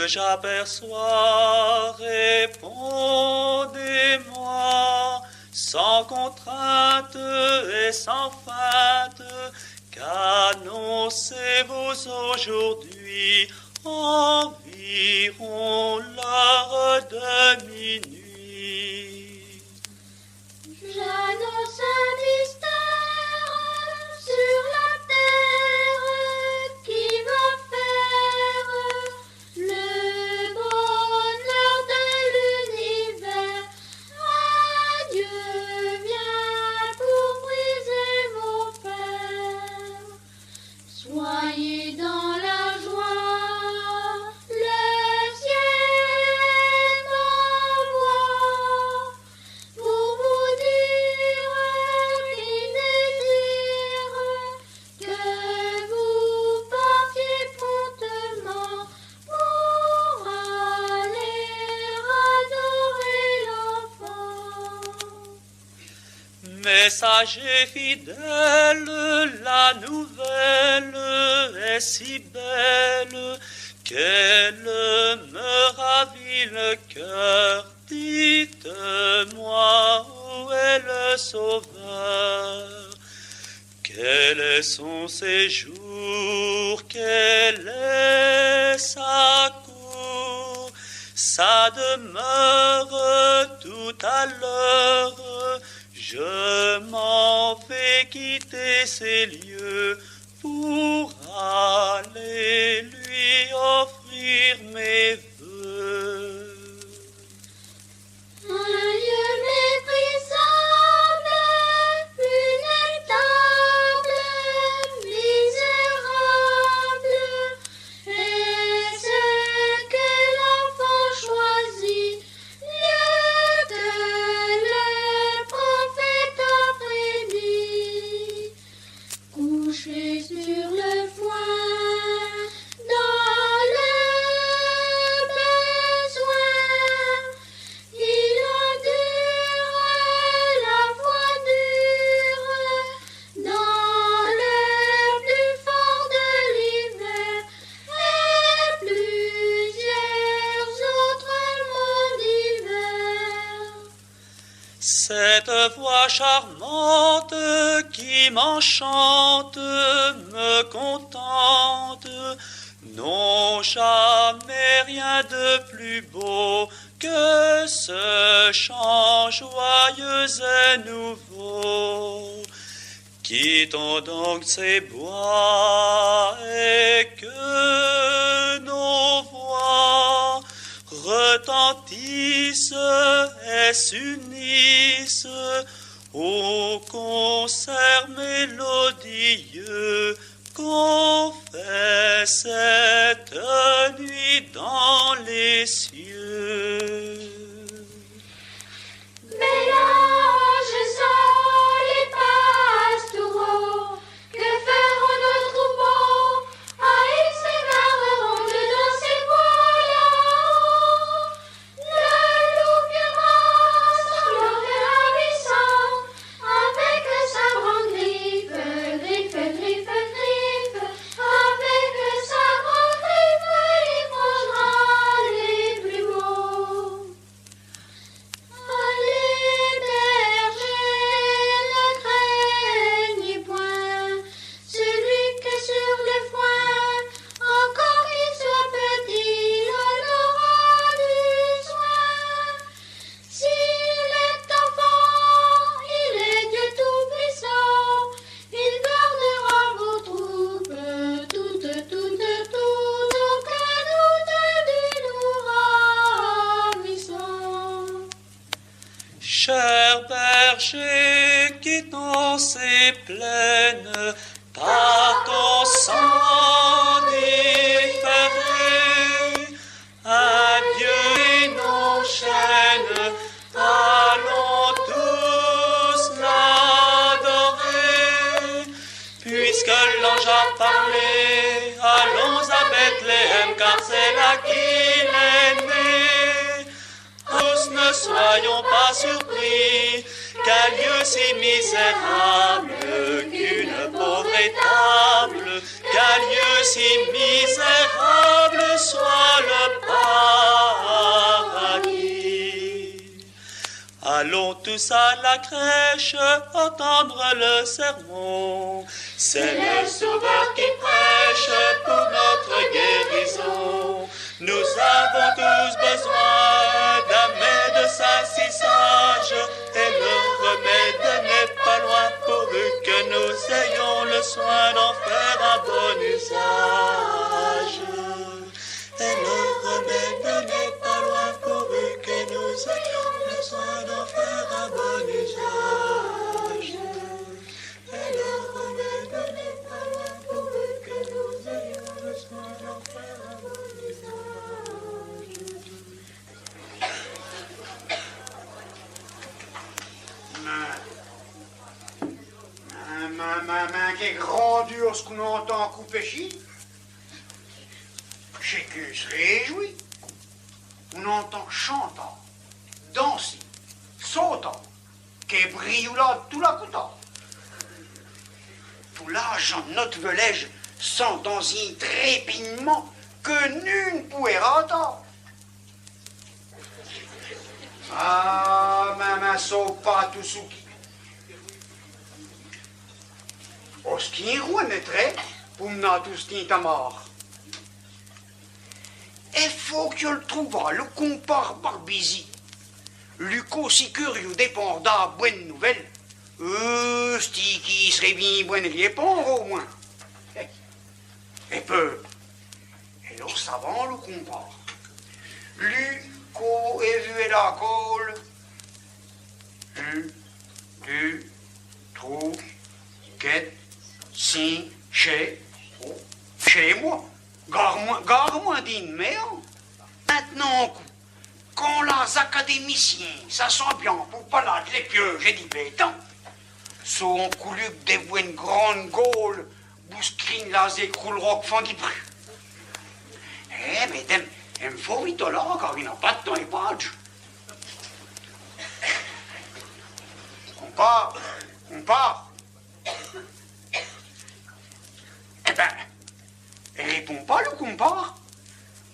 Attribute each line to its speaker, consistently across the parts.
Speaker 1: j'aperçois, répondez-moi, sans contrainte et sans feinte, qu'annoncez-vous aujourd'hui environ l'heure de minuit.
Speaker 2: J'annonce un mystère sur la terre qui va faire le bonheur de l'univers. Adieu, viens pour briser mon père. Soyez dans la joie, le ciel m'envoie pour vous dire qu'il désire que vous partiez promptement pour aller adorer l'enfant.
Speaker 1: Messager fidèle, la nouvelle est si belle qu'elle me ravit le cœur. Dites-moi où est le Sauveur, quel est son séjour, quelle est sa cour, sa demeure tout à l'heure. Je m'en vais quitter ces lieux pour aller lui offrir mes vœux.
Speaker 2: Un lieu méprisable, une table misérable, et ce que l'enfant choisit, lieu que le prophète a prédit. Couché sur le foin, dans le besoin, il endure la voie dure, dans le plus fort de l'hiver, et plusieurs autres mots divers.
Speaker 1: Cette voix charmante qui m'enchante, me contente, n'ont jamais rien de plus beau que ce chant joyeux et nouveau. Quittons donc ces bois et que nos voix retentissent et s'unissent au concert mélodieux qu'on fait cette nuit dans les cieux.
Speaker 2: Mélange sans les pastoraux, que feront nos troupeaux? Ah, ils s'égareront dedans ces bois là-haut. Le loup viendra sans l'orgueil ravissant, avec sa grande griffe, griffe, griffe, griffe, avec sa grande griffe, il mangera les plus beaux. Allez, bergers, ne craignez point celui qui est sur le foin, encore qu'il soit petit, il en aura du soin. S'il est enfant, il est Dieu tout-puissant, il gardera vos troupes, toutes, aucun doute du nous ravissant.
Speaker 1: Cher berger, quittons ces plaines, partons sans différer. Adieu et nos chaînes, allons tous l'adorer. Puisque l'ange a parlé, allons à Bethléem, car c'est là qu'il est né. Tous ne soyons pas surpris qu'un lieu si misérable, qu'une pauvre étable, qu'un lieu si misérable soit le pas tous à la crèche entendre le sermon. C'est le Sauveur qui prêche pour notre guérison. Nous avons tous besoin d'un médecin si sage, et le remède n'est pas loin pourvu que nous ayons le soin d'en faire un bon usage. Et le remède n'est pas loin pourvu que nous ayons le soin d'en faire un bon usage. Et le remède n'est pas loin pourvu que nous ayons le soin d'en faire un bon usage.
Speaker 3: Quelle grandeur ce qu'on entend couper chi. Chacun se réjouit. On entend chantant, danser, sautant, qu'est brioula tout la coutant. Tout l'argent de notre velège sent dans un trépinement que nul ne pouvait entendre. Ah, maman, sauve pas tout ce qui. Oski rounettrait pour mener tout ce qui est à mort. Il faut que je le trouve, le compare Barbizi. Luco si curieux dépend d'un bonne nouvelle. Sti qui serait bien bonne répondre au moins. Et peu. Et le savant le compare. Luco est vu et la colle. 1, 2, 3, 4, 5, chez moi. Gare-moi d'une mère. Maintenant, quand les académiciens, ça sent bien pour parler les pieux, j'ai dit béton, sont coulus des voix une grande gaule, bouscrine les écrouleront font du bruit. Eh, mesdames, il me faut vite là, car il n'a pas de temps et pas de jeu. On part. Eh ben, elle répond pas, le compare.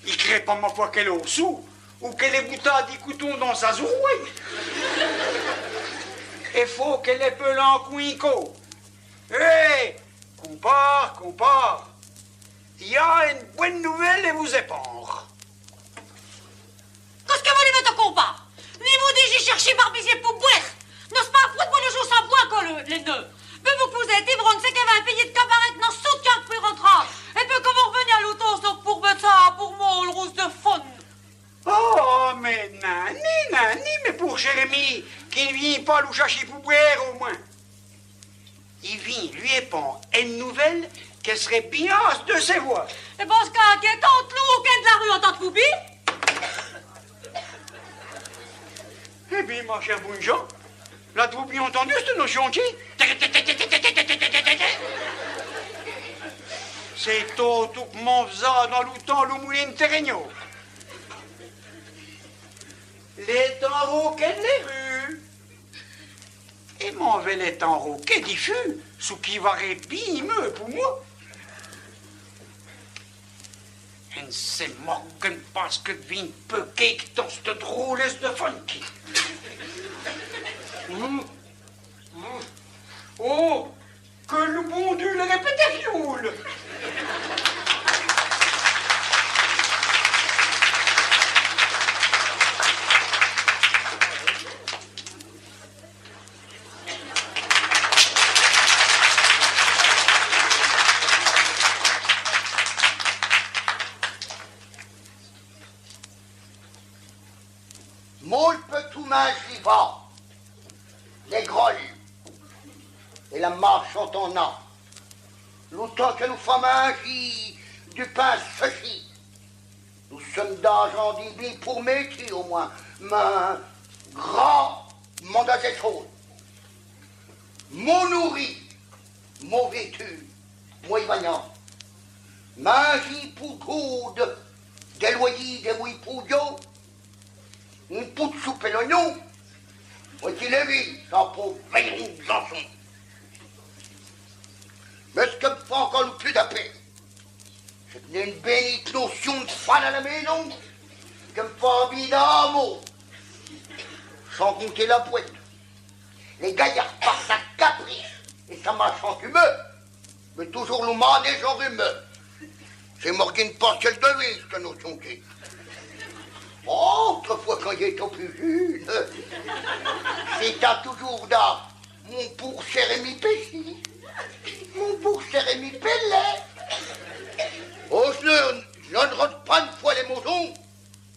Speaker 3: Il crée pas ma foi qu'elle est au sou, ou qu'elle est boutade des couteaux dans sa zourouille. Il faut qu'elle ait peu l'encuinco. Hé, compare. Il y a une bonne nouvelle et vous épandre.
Speaker 4: Qu'est-ce que vous voulez mettre au combat? Ni vous dites j'ai cherché Barbizier pour boire. N'est-ce pas un fruit pour le jour sans bois que les deux? Mais vous que vous êtes ivrogne, c'est qu'il y avait un payé de cabaret dans soutien que puis rentrer. Et puis quand vous revenez à l'auto, c'est pour mettre ça pour moi, le rousse de faune.
Speaker 3: Oh, mais nani, mais pour Jérémie, qui ne vient pas nous chercher pour boire au moins. Il vient lui épandre une nouvelle qu'elle serait bien de ses voix.
Speaker 4: Et bon, ce cas qui est tant loup qu'est de la rue en tant que poubie.
Speaker 3: Eh bien, ma chère Bonjean, l'as-tu bien entendu cette notion qui? C'est tout que m'en faisait dans le temps le moulin de Terregno. Les temps roquets les rues. Et m'en vais les temps roquets diffus, ce qui va répimeux pour moi. Et c'est morgan parce que vin peu cake dans cette drôlesse de funky. Oh, que le bon Dieu le répétait fioul.
Speaker 5: Moule peut tout main vivant, les grolles et la marche en ton âme. L'autant que nous sommes agi du pain ceci. Nous sommes d'argent d'Ibi pour métier au moins, mais grand mandat des choses. Mon nourri, mon vêtu, mon évagnant. Magie pour tout des loyers, des mouilles pour d'eau. Une poute soupe et l'oignon, moi qui l'ai vu, ça pour 20 enfants. Mais ce que me fait encore le plus de paix, c'est qu'il y a une bénite notion de fan à la maison, qui me fait envie d'un mot, sans compter la poète, Les gaillards passent à caprice, et ça marche en humeur. Mais toujours le manège en rumeur. C'est Morgane Pascal devise, cette notion qui. Autrefois, quand j'étais plus jeune, c'était toujours dans mon pour Jérémy Pessi, mon pour Jérémy Pellet. Oh, je ne rentre pas une fois les moutons,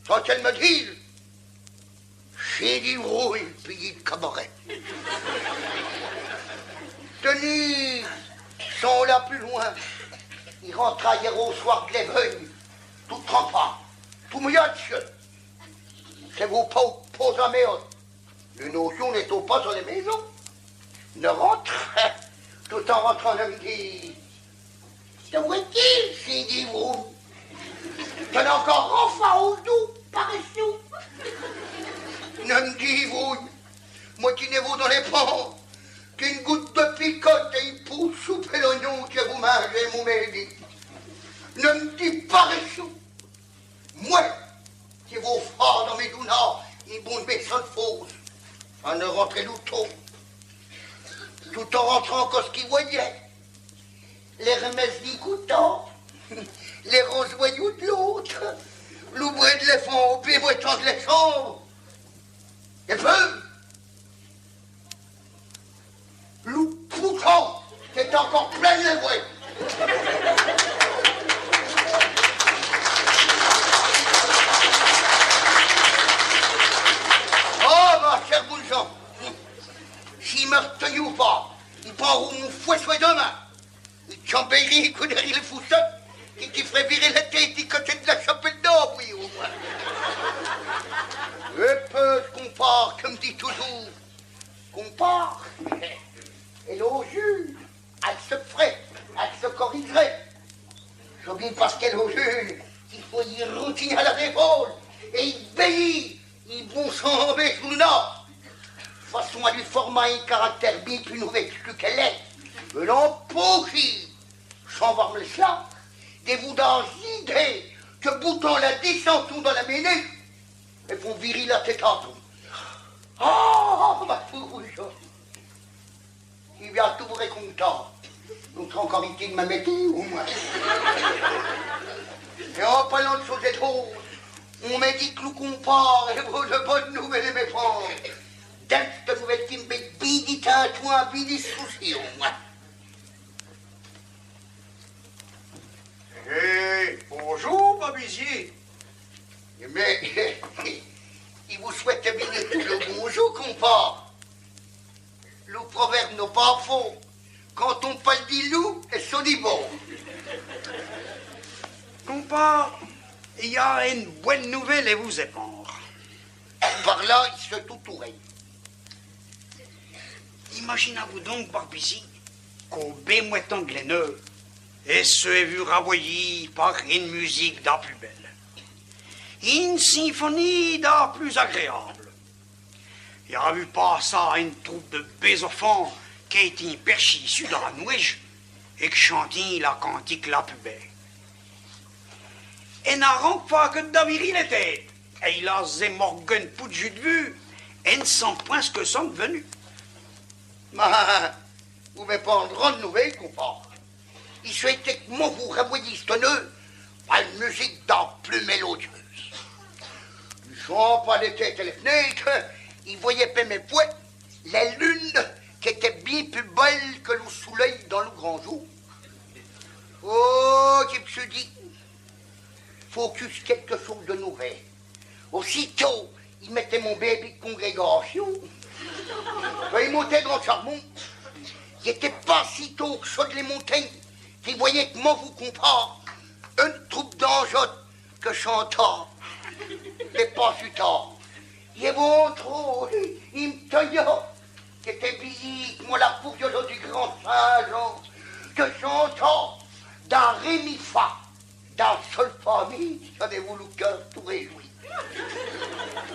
Speaker 5: sans qu'elle me dise, j'ai dit rouille, pays de cabaret. Tenez, sont là plus loin. Il rentra hier au soir de l'éveil, tout trempant, tout mouillé. C'est vous pas à mes hôtes. Les notions n'étant pas dans les maisons. Ne rentre, tout en rentrant, je me dis, de où est-il, j'ai dit vous? T'en as encore enfin au dos, paresseux. Ne me dis-vous, moi qui n'ai vous dans les pans, qu'une goutte de picote et une pousse souper l'oignon que vous mangez, mon mérite. Ne me dis pas paresseux. Moi, qui vos frères dans mes dounas, ils vont me mettre fausse, à ne rentrer l'outon. Tout en rentrant quand ce qu'ils voyaient, les remesses d'écoutants, les roses voyous de l'autre, l'ouvrier de l'éléphant au pied voitant de les chambres. Et peu, loup poussant, qui est encore plein de voix. Oh, ma chère Bouljean, s'il me retenu ou pas, il prend où mon fouet soit demain. Il chambéry, il connaît les foussettes, et qui ferait virer la tête du côté de la chapelle d'or, oui, au moins. Et peu je compare, comme dit toujours, compare. Et l'eau juge, elle se ferait, elle se corrigerait. J'oublie parce qu'elle au juge, il faut y routiner à la épaule, et il béit, ils vont s'enlever sous le nord. Façon à lui former un caractère bien plus nouvel que qu'elle est. Mais l'empochi, sans voir le cela, des vous dans l'idée que boutant la descendons dans la minute, et font virer la tête en tout. Oh, ma fouille! Il vient tout vrai content. Notre encore été de ma météo, au moins. Et en parlant de choses et d'autres, on m'a dit que nous compare et vous de bonnes nouvelles, mes frères. Dans cette nouvelle qui me met bidi à toi, bidi souci, au moins.
Speaker 3: Eh, bonjour, Babusier.
Speaker 5: Mais, il vous souhaite bien tout le bonjour, compare. Le proverbe n'est pas faux. Quand on parle du loup, et son dit bon.
Speaker 3: Compare, il y a une bonne nouvelle et vous épandre.
Speaker 5: Par là, il se tout-oreille.
Speaker 3: Imaginez-vous donc, Barbizi, qu'au bémouettant de l'aineux, et se est vu ravoyer par une musique d'art plus belle. Une symphonie d'art plus agréable. Il a vu pas ça une troupe de bésophants qui a été perchés issus de la nuage et qui chantait la cantique la plus belle. Et n'a rencontre pas que d'aviri les têtes. Et il a zé Morgane pour de jus de vue et ne sent point ce que sont devenus.
Speaker 5: Vous m'avez pas en grande nouvelle, compare. Il souhaitait que moi vous revoyiez tonneux à une musique d'art plus mélodieuse. Il chante pas les têtes et les fenêtres, il voyait pas mes poings, la lune qui était bien plus belle que le soleil dans le grand jour. Oh, je me suis dit, focus quelque chose de nouvel. Aussitôt, il mettait mon bébé de congrégation. Il montait dans le charbon. Il n'était pas si tôt que ça de les montagnes. Il voyait que moi vous compare. Une troupe d'angeotes que chantant. Mais pas du temps. Il est bon trop. Il me taillait. Qui était billet, moi la fourriole du grand Saint-Jean. Que chantant dans Ré mi fa. Dans Sol fa mi. Savez-vous le cœur tout réjoui.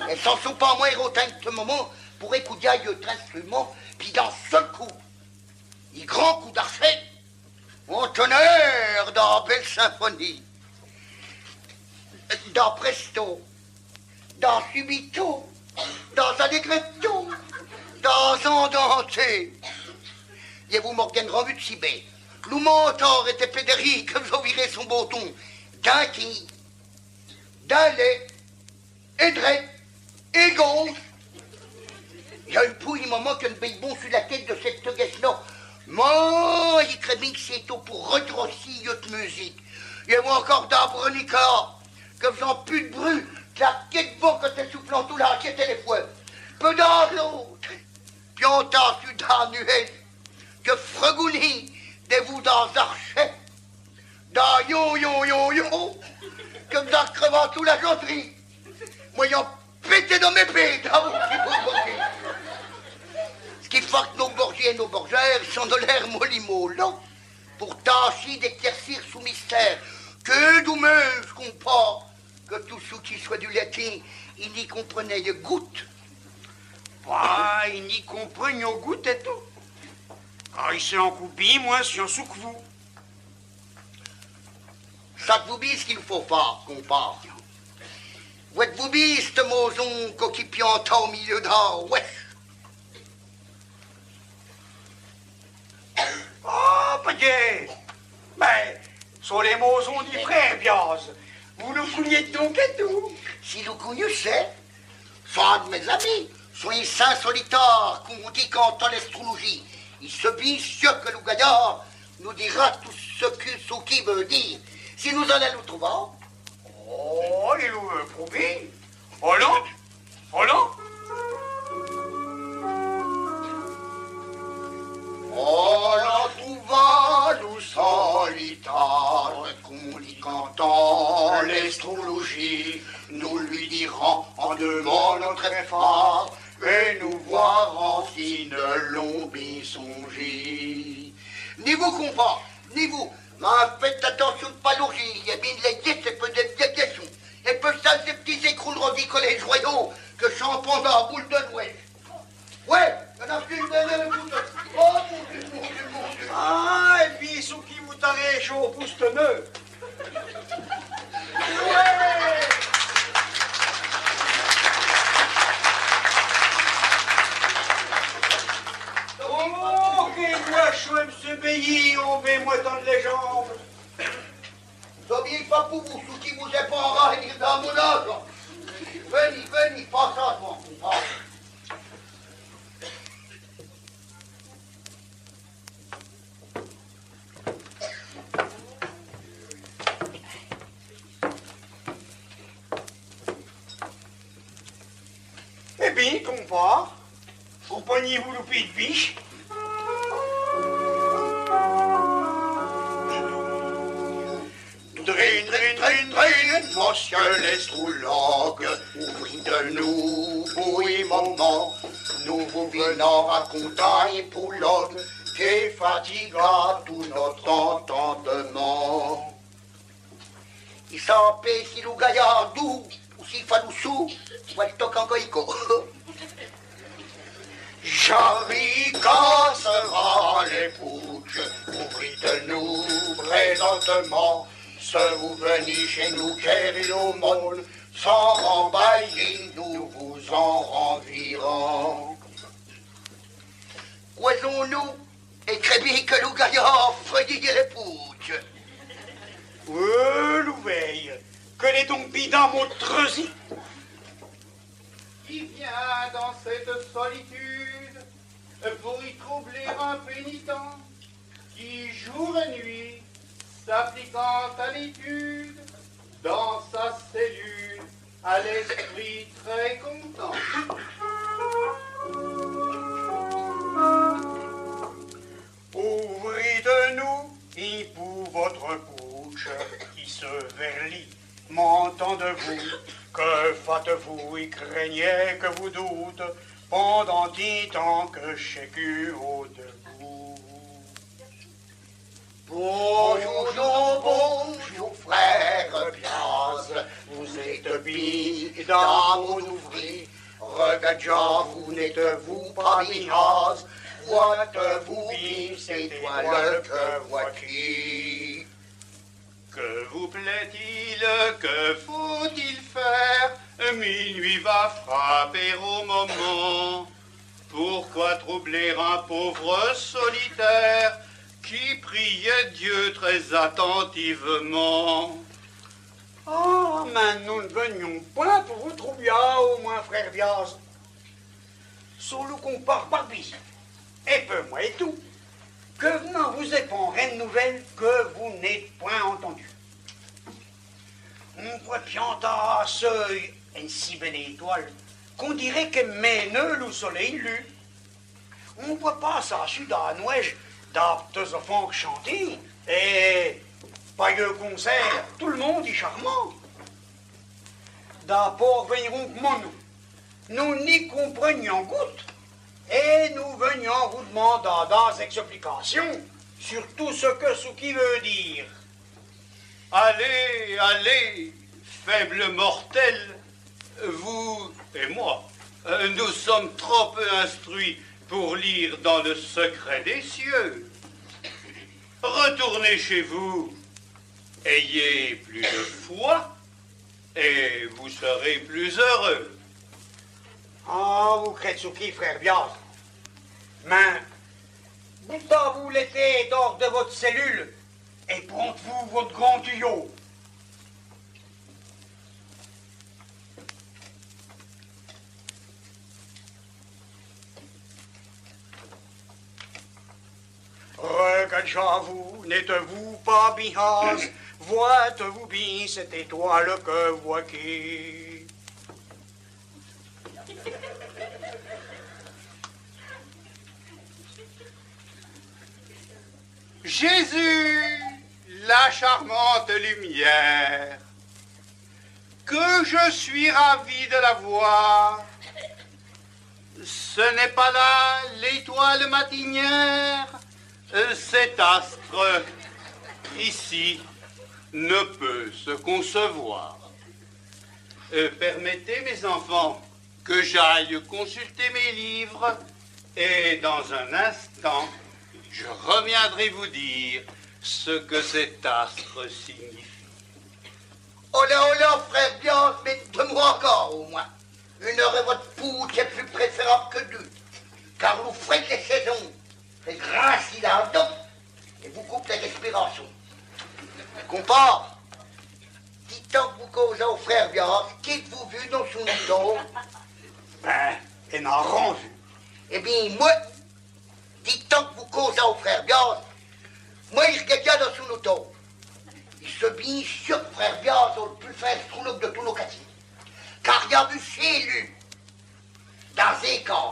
Speaker 5: Et sans sont pas moins autant que ce moment pour écouter un autre instrument, puis d'un seul coup, il grand coup d'archet, on tonnerre dans belle symphonie, dans presto, dans subito, dans allegretto, Dans un dentier. Et vous Morgan revu de si bête. Lou mentor était pédéri que vous virez son bouton. D'un qui, d'un lait, et droite, et gauche. Il y a une pouille, maman, qui a une belle bon sur la tête de cette guesse-là. Moi, il crée bien que c'est tout pour retrousser notre musique. Il y a encore d'Abronica, que faisant plus de bruit, que la tête bon que t'es soufflant tout là, qui était les fouets. Peu dans l'autre, puis on t'a su dans nuée, que fregouni, des vous dans archet, dans yo, que vous en crevant tout la joterie. Moi, y'en pété dans mes pieds, dans vos petits bouts. Ce qui fait que nos bourgeois et nos bourgères sont de l'air molly-mollo pour tâcher d'éclaircir sous mystère que doumeuse qu'on pas que tout ce qui soit du latin, il n'y comprenait de goutte.
Speaker 3: Bah, il n'y comprenne au goût et tout. Car il s'est en coupé, moi, si on sous que vous.
Speaker 5: Ça que vous bise qu'il faut faire, comparse. Vous êtes vous bise, ce moson qui pianta au milieu d'or, ouais.
Speaker 3: Oh, peut-être. Mais, sur les mosons du frère, Biaz, vous nous fouliez donc et tout.
Speaker 5: Si nous connaissez, sont un de mes amis, sont les saints solitaires qu'on dit qu'entend l'astrologie. Il se bise sûr que le gaillard nous dira tout ce qu'il veut dire. Si nous allons nous trouver.
Speaker 3: Oh, il nous veut prouver. Oh non, oh non.
Speaker 5: Oh, la trouva, nous solitaires, qu'on dit qu'entend l'astrologie, nous lui dirons en demandant très fort, et nous voirons si ne l'ont bien songé. Ni vous, compas, ni vous, mais faites attention de pas loger, il y a bien de la guette, et peu de déviation, et peu ça, ces petits écrouleront du collège royaux, que champons dans la boule de l'ouest. Ouais, il y en a plus de oh, mon Dieu.
Speaker 3: Ah, et puis, sous qui vous tarez chaud au poustonneux. Ouais. Oh, que moi, je me pays, on va moi tendre les jambes.
Speaker 5: N'oubliez pas pour vous, sous qui vous êtes pas en rang, dans mon âge. Venez, passe à moi, compas.
Speaker 3: Eh bien, compas, compagnie-vous le pied de biche.
Speaker 5: Drin, monsieur l'astrologue, ouvrit de nous, oui, maman, nous vous venons raconter pour l'homme qui fatiga tout notre entendement. Il s'en paie si le gaillard doux, ou s'il fait nous sous, ou elle toque en goïco. Jarica sera l'épouse, ouvrit de nous présentement. Se vous venez chez nous, car et l'aumône, sans rembailler, nous vous en rendirons. Oisons-nous, et crébis que le gaillard feuillit l'épouse.
Speaker 3: Louveille, que les donc bidins mon treusi.
Speaker 6: Qui vient dans cette solitude pour y troubler un pénitent qui jour et nuit s'appliquant à l'étude, dans sa cellule, à l'esprit très content.
Speaker 3: Ouvrez de nous, et pour votre bouche, qui se verlit, m'entendez-vous, que faites-vous, et craignez que vous doute, pendant 10 ans que chécu au debout.
Speaker 5: Bonjour, frère Piaz, vous êtes bien dans mon ouvrier. Regarde, vous n'êtes-vous pas Piaz, voites-vous bien, c'est toi que vois-tu.
Speaker 3: Que vous plaît-il, que faut-il faire? Minuit va frapper au moment.
Speaker 6: Pourquoi troubler un pauvre solitaire qui priait Dieu très attentivement?
Speaker 3: Ah, mais nous ne venions point pour vous trouver, au moins, frère Biaz. Sur le compare Barbie, et peu moi et tout, que venant vous épandre une nouvelle que vous n'êtes point entendu. On voit pianta à seuil une si belle étoile qu'on dirait que mène le soleil lu. On voit pas ça sur la nuage d'aptes enfants chanter et pas de concert, tout le monde est charmant. D'abord venirons comme nous n'y comprenions goutte et nous venions vous demander des explications sur tout ce que ce qui veut dire.
Speaker 6: Allez, allez, faible mortel, vous et moi, nous sommes trop peu instruits pour lire dans le secret des cieux. Retournez chez vous, ayez plus de foi, et vous serez plus heureux.
Speaker 3: Ah, vous craignez ce qui, frère Biaz? Mais, vous l'été hors de votre cellule et prenez-vous votre grand tuyau. Regardez-vous, n'êtes-vous pas bien? Voyez-vous bien cette étoile que vous voyez?
Speaker 6: Jésus, la charmante lumière, que je suis ravi de la voir. Ce n'est pas là l'étoile matinière, cet astre ici ne peut se concevoir. Permettez, mes enfants, que j'aille consulter mes livres et dans un instant, je reviendrai vous dire ce que cet astre signifie.
Speaker 5: Oh là, frère Biaz, mais deux-moi encore au moins. Une heure et votre pouce est plus préférable que deux. Car vous faites les saisons, les grâce il a un dos, et vous coupe les respirations. Compare, dit tant que vous causez au frère Biaz, qu'êtes-vous vu dans son dos?
Speaker 3: Ben, il n'a rien vu.
Speaker 5: Eh bien, moi, dit tant que vous causez au frère Biaz, moi, il regarde dans son auto. Il se bille sur frère Biaz au plus faire trouloc de tous nos quartiers. Car il y a vu chez lui, dans Zécan,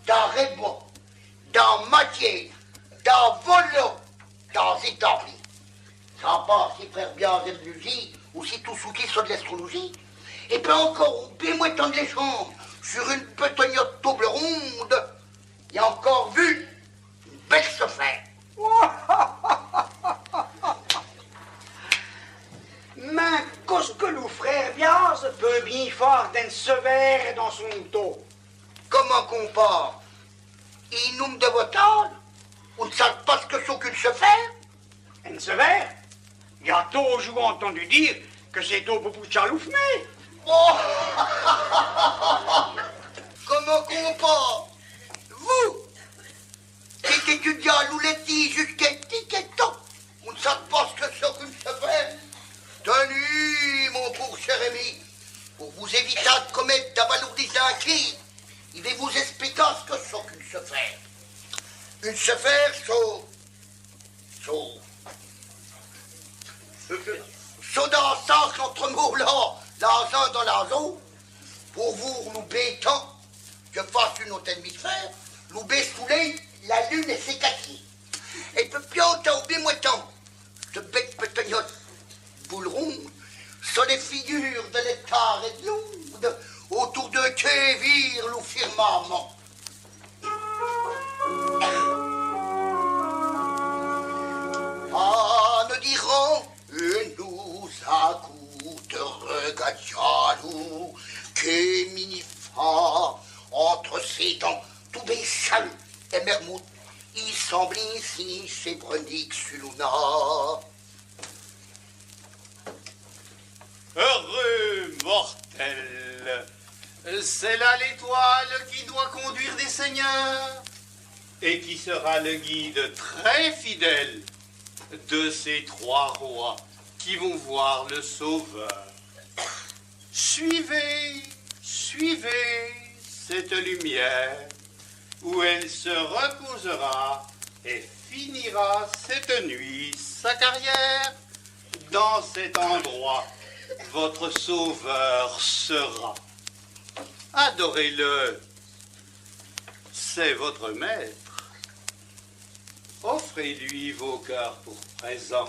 Speaker 5: dans Redmond, dans Mathieu, dans Volo, dans Établi. Ça passe si frère Biaz est de l'usine, ou si tout souki sur de l'astrologie. Et puis encore, on paie moins tant de légende, sur une petite double ronde, il a encore vu une belle se faire.
Speaker 3: Mais qu'est-ce que le frère Biaz peut bien faire d'un sévère dans son dos?
Speaker 5: Comment qu'on part? Il nomme de votre âge? On ne sait pas ce que c'est qu'une se faire?
Speaker 3: Un sévère? Il a toujours entendu dire que c'est au bout de chaloufmé.
Speaker 5: Oh. Comment qu'on part? Vous, qui étudiez à Louletti jusqu'à Tiqueton, on ne sait pas ce que c'est qu'une se faire? Tenez, mon pauvre cher ami, pour vous éviter de commettre d'abalourdissants qui, il va vous expliquer ce que c'est qu'une se faire. Une se faire, so dans le sens entre mots-là, l'un dans l'autre, pour vous louper tant que fasse une autre hémisphère, louper soleil, la lune et ses quartiers. Et puis bientôt, oublie-moi tant, ce bête petagnotte, boule ronde, sont les figures de l'état et de l'onde, autour de quai vire le firmament. Ah, nous dirons, nous accoute, regarde-nous, que minifa, entre ses dents, tout baissal et mermout, il semble ici chez Brunique Suluna.
Speaker 6: Heureux mortel, C'est là l'étoile qui doit conduire des seigneurs et qui sera le guide très fidèle de ces trois rois qui vont voir le Sauveur. Suivez, suivez cette lumière où elle se reposera et finira cette nuit sa carrière. Dans cet endroit, votre Sauveur sera. Adorez-le, c'est votre maître. Offrez-lui vos cœurs pour présent.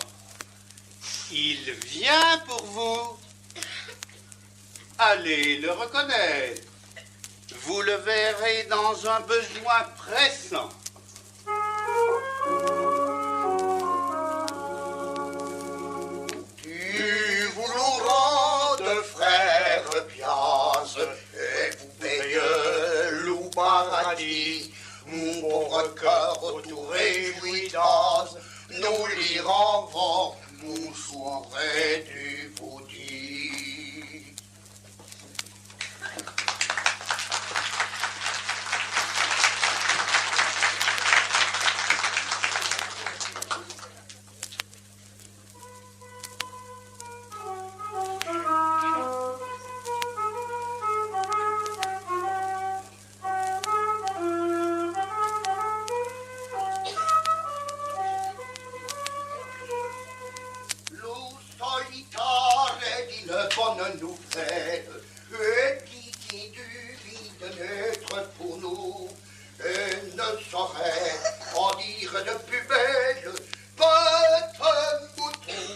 Speaker 6: Il vient pour vous. Allez le reconnaître. Vous le verrez dans un besoin pressant.
Speaker 5: Tu vous nous rende, frère Piaz, et vous payez loup paradis. Mon pauvre cœur autour réjoui d'as, nous l'irons voir, nous soirées du vaudit. Bonne nouvelle, et qui du vide naître pour nous, et ne saurait en dire de plus belle. Petit mouton,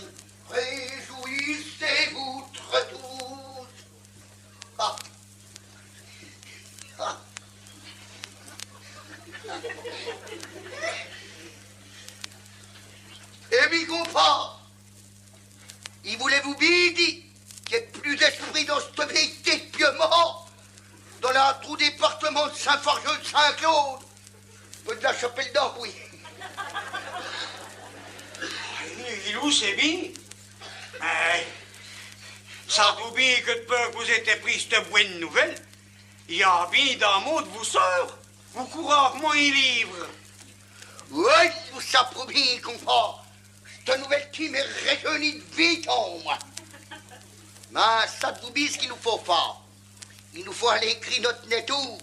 Speaker 5: réjouissez-vous très tous. Ah. Ah. Et m'y comprend, il voulait vous bidi. Il n'y a plus d'esprit dans cette vérité de piement, dans la trou département de Saint-Fargeau de Saint-Claude, peu de la chapelle d'Ambouy.
Speaker 3: Gilou, c'est bien. Ça doit bien que de peur que vous ayez pris cette bonne nouvelle. Il y a bien dans le monde, vous sœurs. Vous courez moins un livre.
Speaker 5: Oui, vous savez bien, confort. Cette nouvelle qui me réjouit de vite en moi. Mais ça vous dit ce qu'il nous faut faire. Il nous faut aller écrire notre netto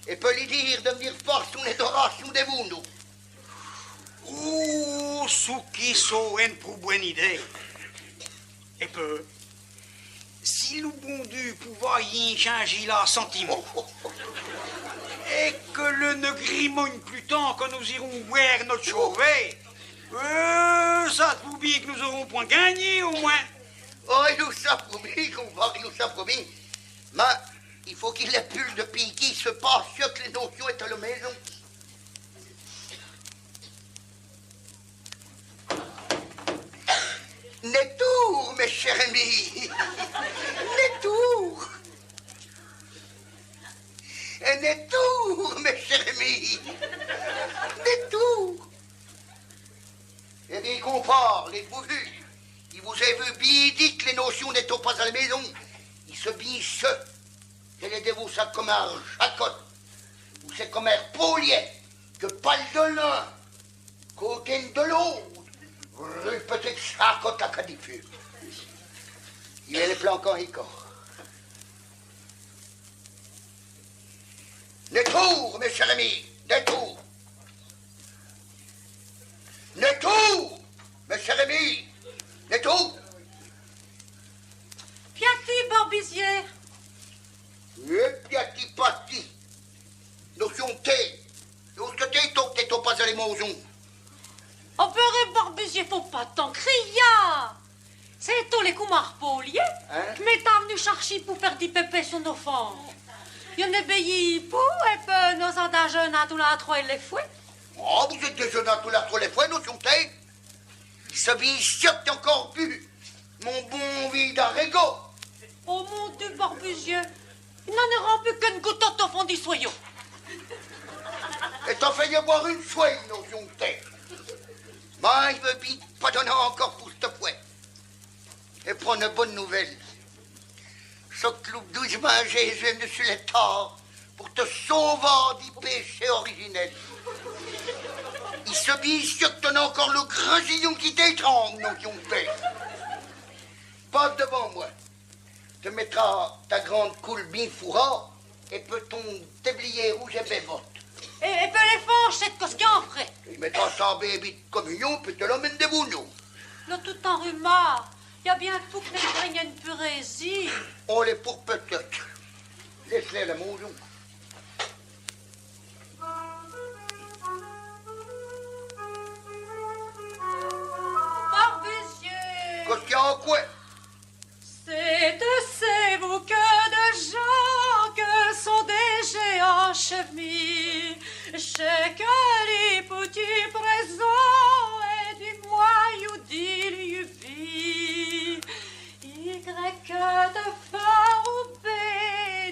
Speaker 5: et peut lui dire de venir faire son adoration de vous, nous.
Speaker 3: Oh, ce qui sont une pour bonne idée. Et peu, si le bon Dieu pouvait y changer la sentiment, et que le ne grimogne plus tant que nous irons boire notre chauvet, ça vous dit que nous aurons point gagné au moins.
Speaker 5: Oh, il nous savent bien, confort, il nous savent bien. Mais il faut qu'il ait plus de pays qui se passe que les notions est à la maison. Nettour, mes chers amis. Nettour. Et nettour, mes chers amis. Nettour. Eh bien, confort, l'êtes-vous vu? Il vous a vu bien dit que les notions n'étaient pas à la maison. Il se biche. Elle est de vous ça comme un chacotte. Ou c'est comme un polier. Que pas de l'un. Côté de l'autre. Rue peut-être chacotte à Cadifur. Il est les plans quand il corps. Nettour, mes chers amis. Nettour. Nettour, mes chers amis. Nettour.
Speaker 4: Piatti, Barbizier.
Speaker 5: Et piatti patti. Notion thé. Lorsque t'es donc t'es pas à les maisons.
Speaker 4: On peut Barbizier, faut pas tant crier. C'est tous les coumars poliers
Speaker 5: Hein?
Speaker 4: que m'est venu chercher pour faire des pépés sur nos fonds. Il y en a payé pour et peu nos jeunes à tout la trois et les fouets.
Speaker 5: Oh, vous êtes des jeunes à tout la trop les fois, notion thé. Il se bichotte encore plus. Mon bon vide d'Arrego.
Speaker 4: Oh mon Dieu, Barbizier, il n'en est rempli qu'une goutte au fond du soyau.
Speaker 5: Et t'en fais y boire une fois, notion thé. Mais il veut bien pas donner encore pour cette fois. Et prendre une bonne nouvelle. Saute-loup doucement, Jésus, dessus les torts, pour te sauver du péché originel. Il se dit sûr que t'en as encore le grésillon qui t'étrangle, non, qui ont fait. Passe devant moi. Te mettras ta grande coule bien fourra et peut ton tablier rouge et bévote.
Speaker 4: Et peut les fanges, cette cosquin, frère.
Speaker 5: Il mettra ça en bébé de communion, puis te l'emmène de boulot.
Speaker 4: Là, tout en rumeur. Il y a bien tout que les graines une purésie.
Speaker 5: On les pour peut-être. Laisse-les la maison.
Speaker 4: Barbusier.
Speaker 5: Qu'est-ce qu'il y a en quoi?
Speaker 4: C'est vous que de gens que sont des géants chevilles. Chez que les petits présents et du moyou d'Iliubi. Y que de phare ou B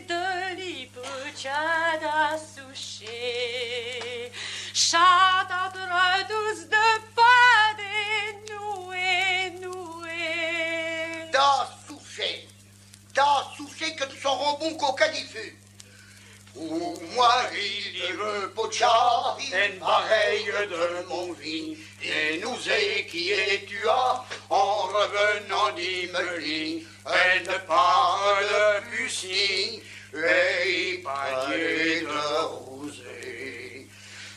Speaker 4: de l'hypotiade à soucher. Chante entre douze de pas des noués.
Speaker 5: T'as souché que tu s'en bon qu'au calife. Pour moi, il veut pocha, une pareille de mon vie. Et nous qui es-tu as, en revenant d'Imeli, une part de fusil, et panier de rosée.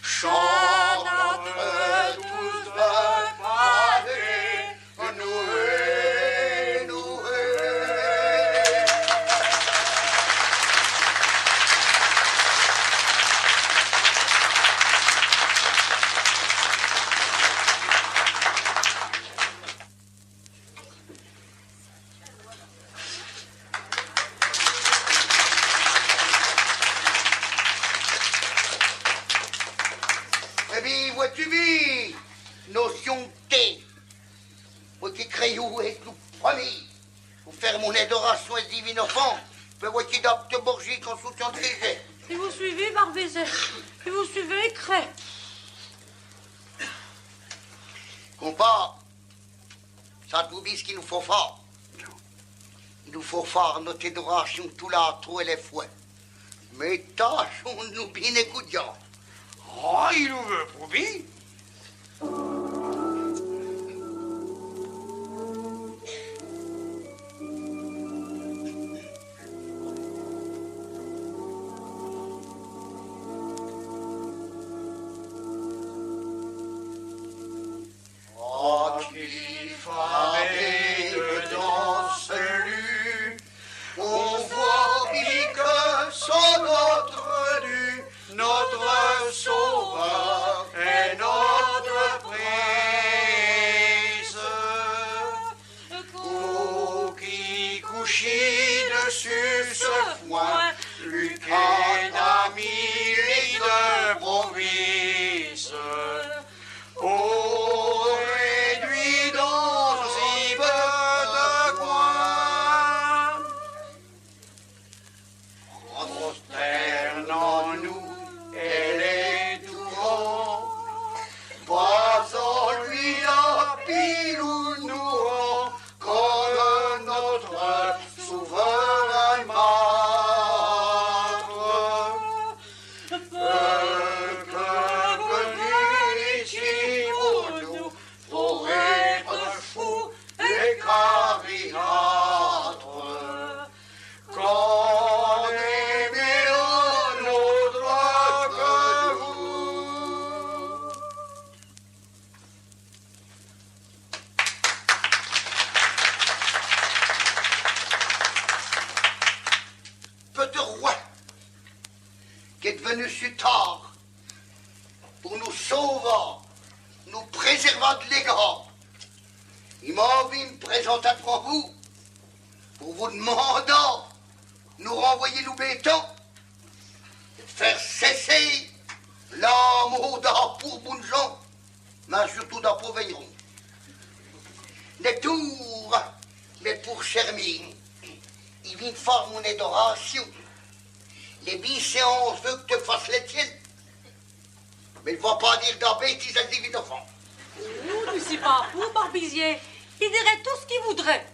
Speaker 5: Chante entre tous de pavés, noué, noué. Vois-tu vu, notion de thé, moi qui crée où est tout premier, pour faire mon adoration et divine enfant, peux vois-tu d'apte bourgie qu'en soutien de léger.
Speaker 4: Et vous suivez, Barbizet, et vous suivez, Cré.
Speaker 5: Compas, ça te vous dit ce qu'il nous faut faire. Il nous faut faire notre adoration tout là, trop et les fouets. Mais tâchons-nous bien écoutant.
Speaker 3: Oh, il nous veut prouver.
Speaker 5: Oh, qu'il fallait dans celui, on voit que son notre dû, notre sauveur et notre prise. Qui couchit dessus ce foin, qu'un ami de province. Oh, réduit dans si peu de coin. Prosternons-nous et les tourons, pas en lui la pile ou nous, comme notre souverain maître. Que venu ici pour nous, pour être fou et carriâtre. Qu'on est mieux l'autre que vous. Petit roi, qui est devenu si tard pour nous sauver, nous préserver de l'égard, il m'a envie de me présenter pour vous demander nous renvoyer nous béton, et de faire cesser l'amour d'un pour bonnes gens, mais surtout d'un pour veillerons. Des tours, mais pour Chermine, il vient de faire mon adoration. Les biséances veulent que tu fasses les tiennes. Mais il ne va pas dire d'un bêtise à divine enfant.
Speaker 4: Nous, c'est pas fou, Barbizier. Il dirait tout ce qu'il voudrait.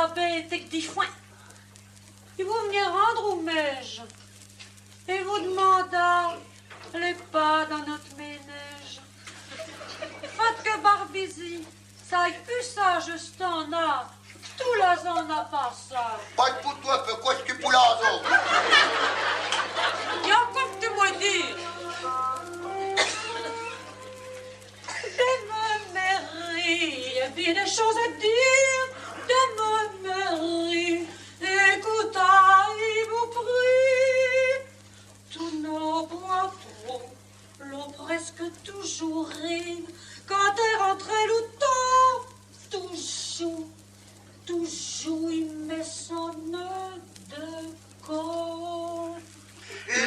Speaker 4: bête avec des foins. Et vous venez rendre au mège. Et vous demanda les pas dans notre ménage. Faites que Barbizi, ça ait plus ça, juste en a. Tout la zone n'a pas ça.
Speaker 5: Pas de pour toi, quoi est-ce que tu pour la zone?
Speaker 4: Et encore que tu m'as dit. De Marie, il y a bien des choses à dire. De Marie, écoutez, vous prie. Tous nos boiteaux l'ont presque toujours ri. Quand est rentré le temps, toujours, il met son nœud de corps.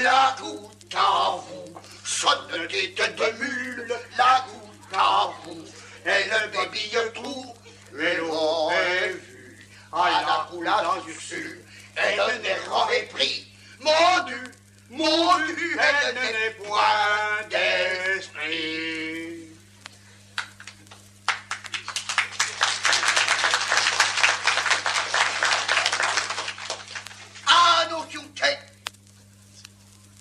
Speaker 5: La goutte à vous, sonne de tête de mule, la goutte à vous, elle débille tout, et l'aurait vu à la coulage d'Ursule, elle n'est grand mépris, mon Dieu, elle n'est point d'esprit. Ah, notion de tête!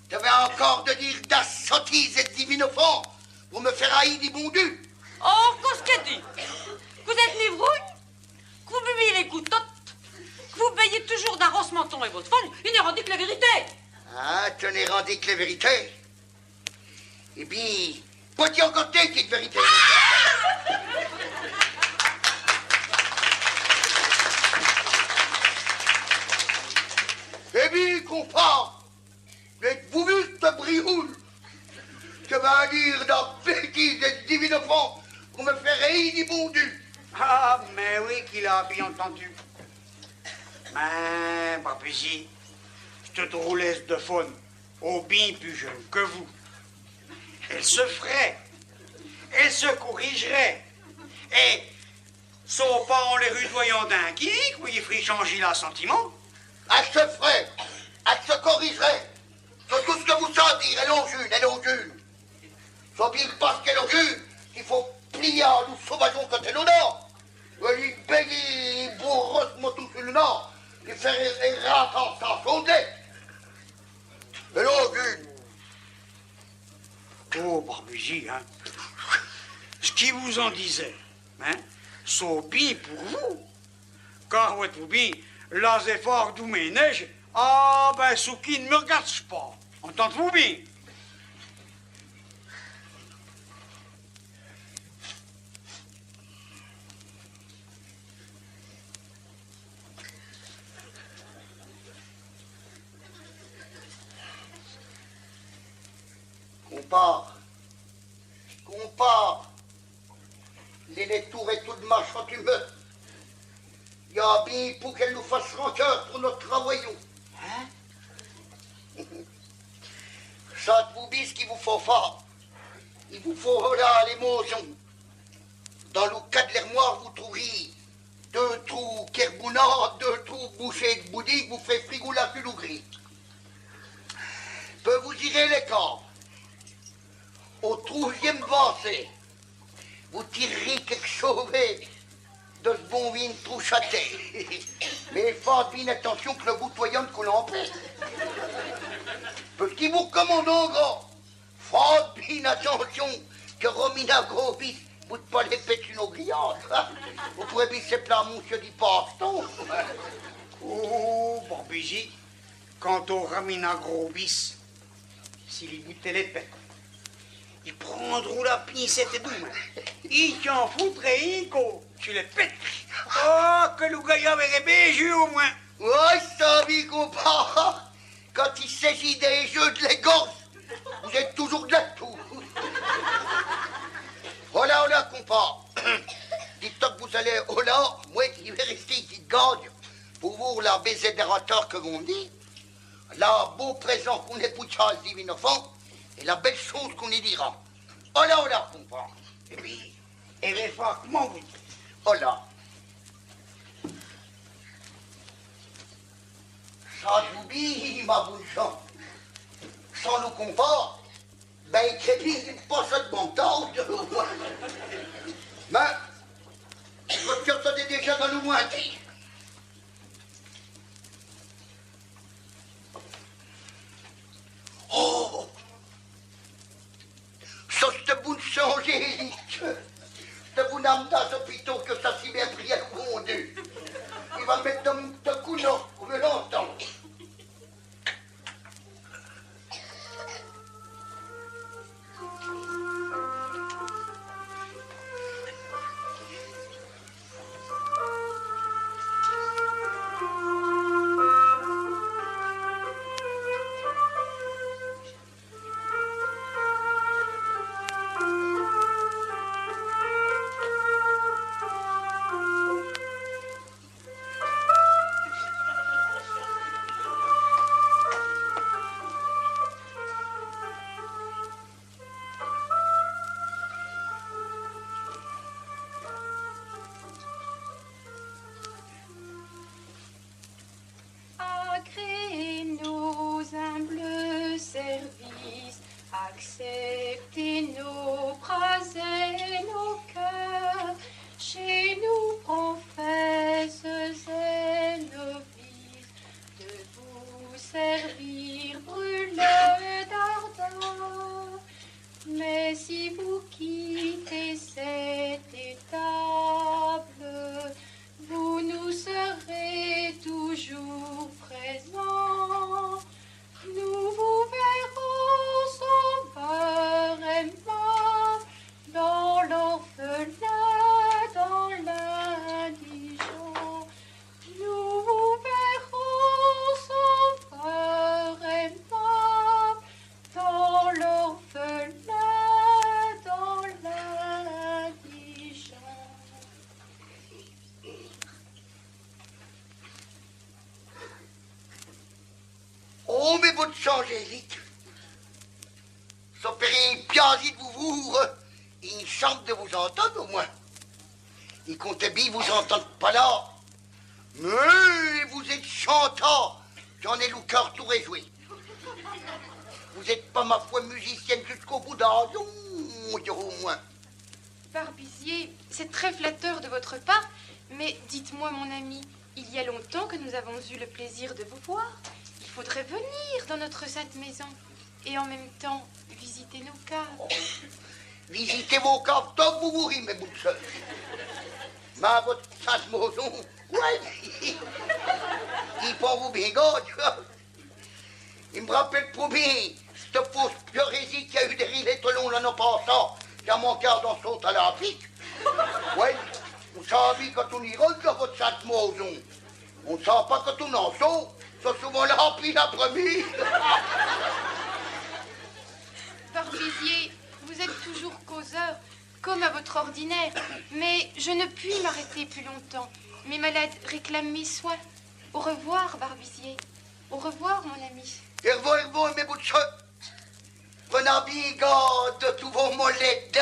Speaker 5: Tu avais encore de dire des sottises et de divinophants pour me faire haïr du bon Dieu.
Speaker 4: Oh, qu'est-ce qu'elle dit? Vous êtes livrouille? Que vous buvez les gouttes, que vous payez toujours d'un rosse menton et votre femme, il n'est rendu que la vérité.
Speaker 5: Ah, tu n'es rendu que la vérité? Eh bien, pas-tu encore t'es qui est de vérité? Eh bien, compas, êtes-vous vu ce brioule? Tu vas dire dans bêtises et divinophants pour me faire haïr du bon Dieu.
Speaker 3: Ah, mais oui qu'il a bien entendu. Mais, Barbizi, cette drôlesse de faune, au bien plus jeune que vous, elle se ferait, elle se corrigerait, et, sauf pas en les rudoyant d'un geek, où il ferait changer l'assentiment.
Speaker 5: Elle se ferait, elle se corrigerait. C'est tout ce que vous savez dire, elle en june. C'est bien parce qu'elle en june qu'il faut plier à nous sauvageons quand elle en a. Elle y paye, il bourrosse moi tout sur le nord, il fait rater sa sondette. Elle en june.
Speaker 3: Oh, Barbizi, hein, ce qui vous en disait, hein, c'est bien pour vous. Car, ouais, vous bien, les efforts d'où mes neiges, ah, ben, ce qui ne me regarde pas. Entendez-vous bien?
Speaker 5: Compare, les tours et tout de marchand humeur. Il y a bien pour qu'elle nous fasse rancœur pour notre travaillon. Hein? Ça vous dit ce qu'il vous faut faire. Il vous faut là les motions. Dans le cas de l'armoire, vous trouverez 2 trous kerbouna, 2 trous bouchés de bouddhique, vous ferez frigo la cul ou gris. Peu vous irez les corps. Au 3e vancé, vous tirerez quelque chose de ce bon vin trop châté. Mais faites bien attention que le boutoyant de coulamper. Parce qu'il vous recommande en gros, faites bien attention que Romina Grobis ne boute pas les pêches une grillade. Vous pourrez bien se plaindre, monsieur dit passe-t-on.
Speaker 3: Oh, Barbizi, quant au Ramina Grobis, s'il y goûtait les pêches, ils prendront la pincette et boum. Ils t'en foutraient, Inco. Tu les pètes. Oh, que le gars avait béju au moins.
Speaker 5: Ouais, ça, vie, compas. Quand il s'agit des jeux de l'égorge, vous êtes toujours de la tour. Hola, compas. Dites-toi que vous allez, hola, moi, il vais rester ici de gagne pour vous la baiser des rateurs que vous me dites. La beau présent qu'on est pour Charles Divinophant et la belle chose qu'on y dira. Hola, compas.
Speaker 3: Et puis, et bien, comment vous dites?
Speaker 5: Hola. Ça t'oublie, ma bonne chance. Sans nous confort, ben, il ne passe pas de bon temps. Mais, votre cœur est déjà dans le moitié. Il va mettre dans mon coup, non, vous me l'entendre.
Speaker 7: Acceptez nos bras et nos cœurs, chez nous professes et novices, de vous servir brûleux d'ardeur. Mais si vous quittez cette étable, vous nous serez toujours présents. Nous vous verrons sauveurs aimants dans l'orphelin, dans l'indigent. Nous vous verrons sauveurs aimants dans l'orphelin, dans l'indigent.
Speaker 5: Oh, mais votre Angélique, ça fait rien piasi de vous voir. Il chante de vous entendre au moins. Il comptait bien vous entendre pas là. Mais vous êtes chantant. J'en ai le cœur tout réjoui. Vous n'êtes pas, ma foi, musicienne jusqu'au bout d'âge, au moins.
Speaker 7: Barbizier, c'est très flatteur de votre part, mais dites-moi, mon ami, il y a longtemps que nous avons eu le plaisir de vous voir. Il faudrait venir dans notre sainte maison et en même temps visiter nos caves.
Speaker 5: Oh. Visitez vos caves tant que vous vous rimez, mes bouts de soeur. Mais votre sainte maison, ouais, il prend vous bien garde. Il me rappelle trop bien cette fausse pleurésie qu'il y a eu derrière les talons l'année passée, qui a mon cœur dans son talent pique. Ouais, vous savez quand on y rentre dans votre sainte maison, on ne sent pas quand on en sort. C'est souvent la remplie l'après-midi.
Speaker 7: Barbizier, vous êtes toujours causeur, comme à votre ordinaire, mais je ne puis m'arrêter plus longtemps. Mes malades réclament mes soins. Au revoir, Barbizier. Au revoir, mon ami.
Speaker 5: Au revoir, mes bouts de soeur. Prenez bien garde de tous vos molettes,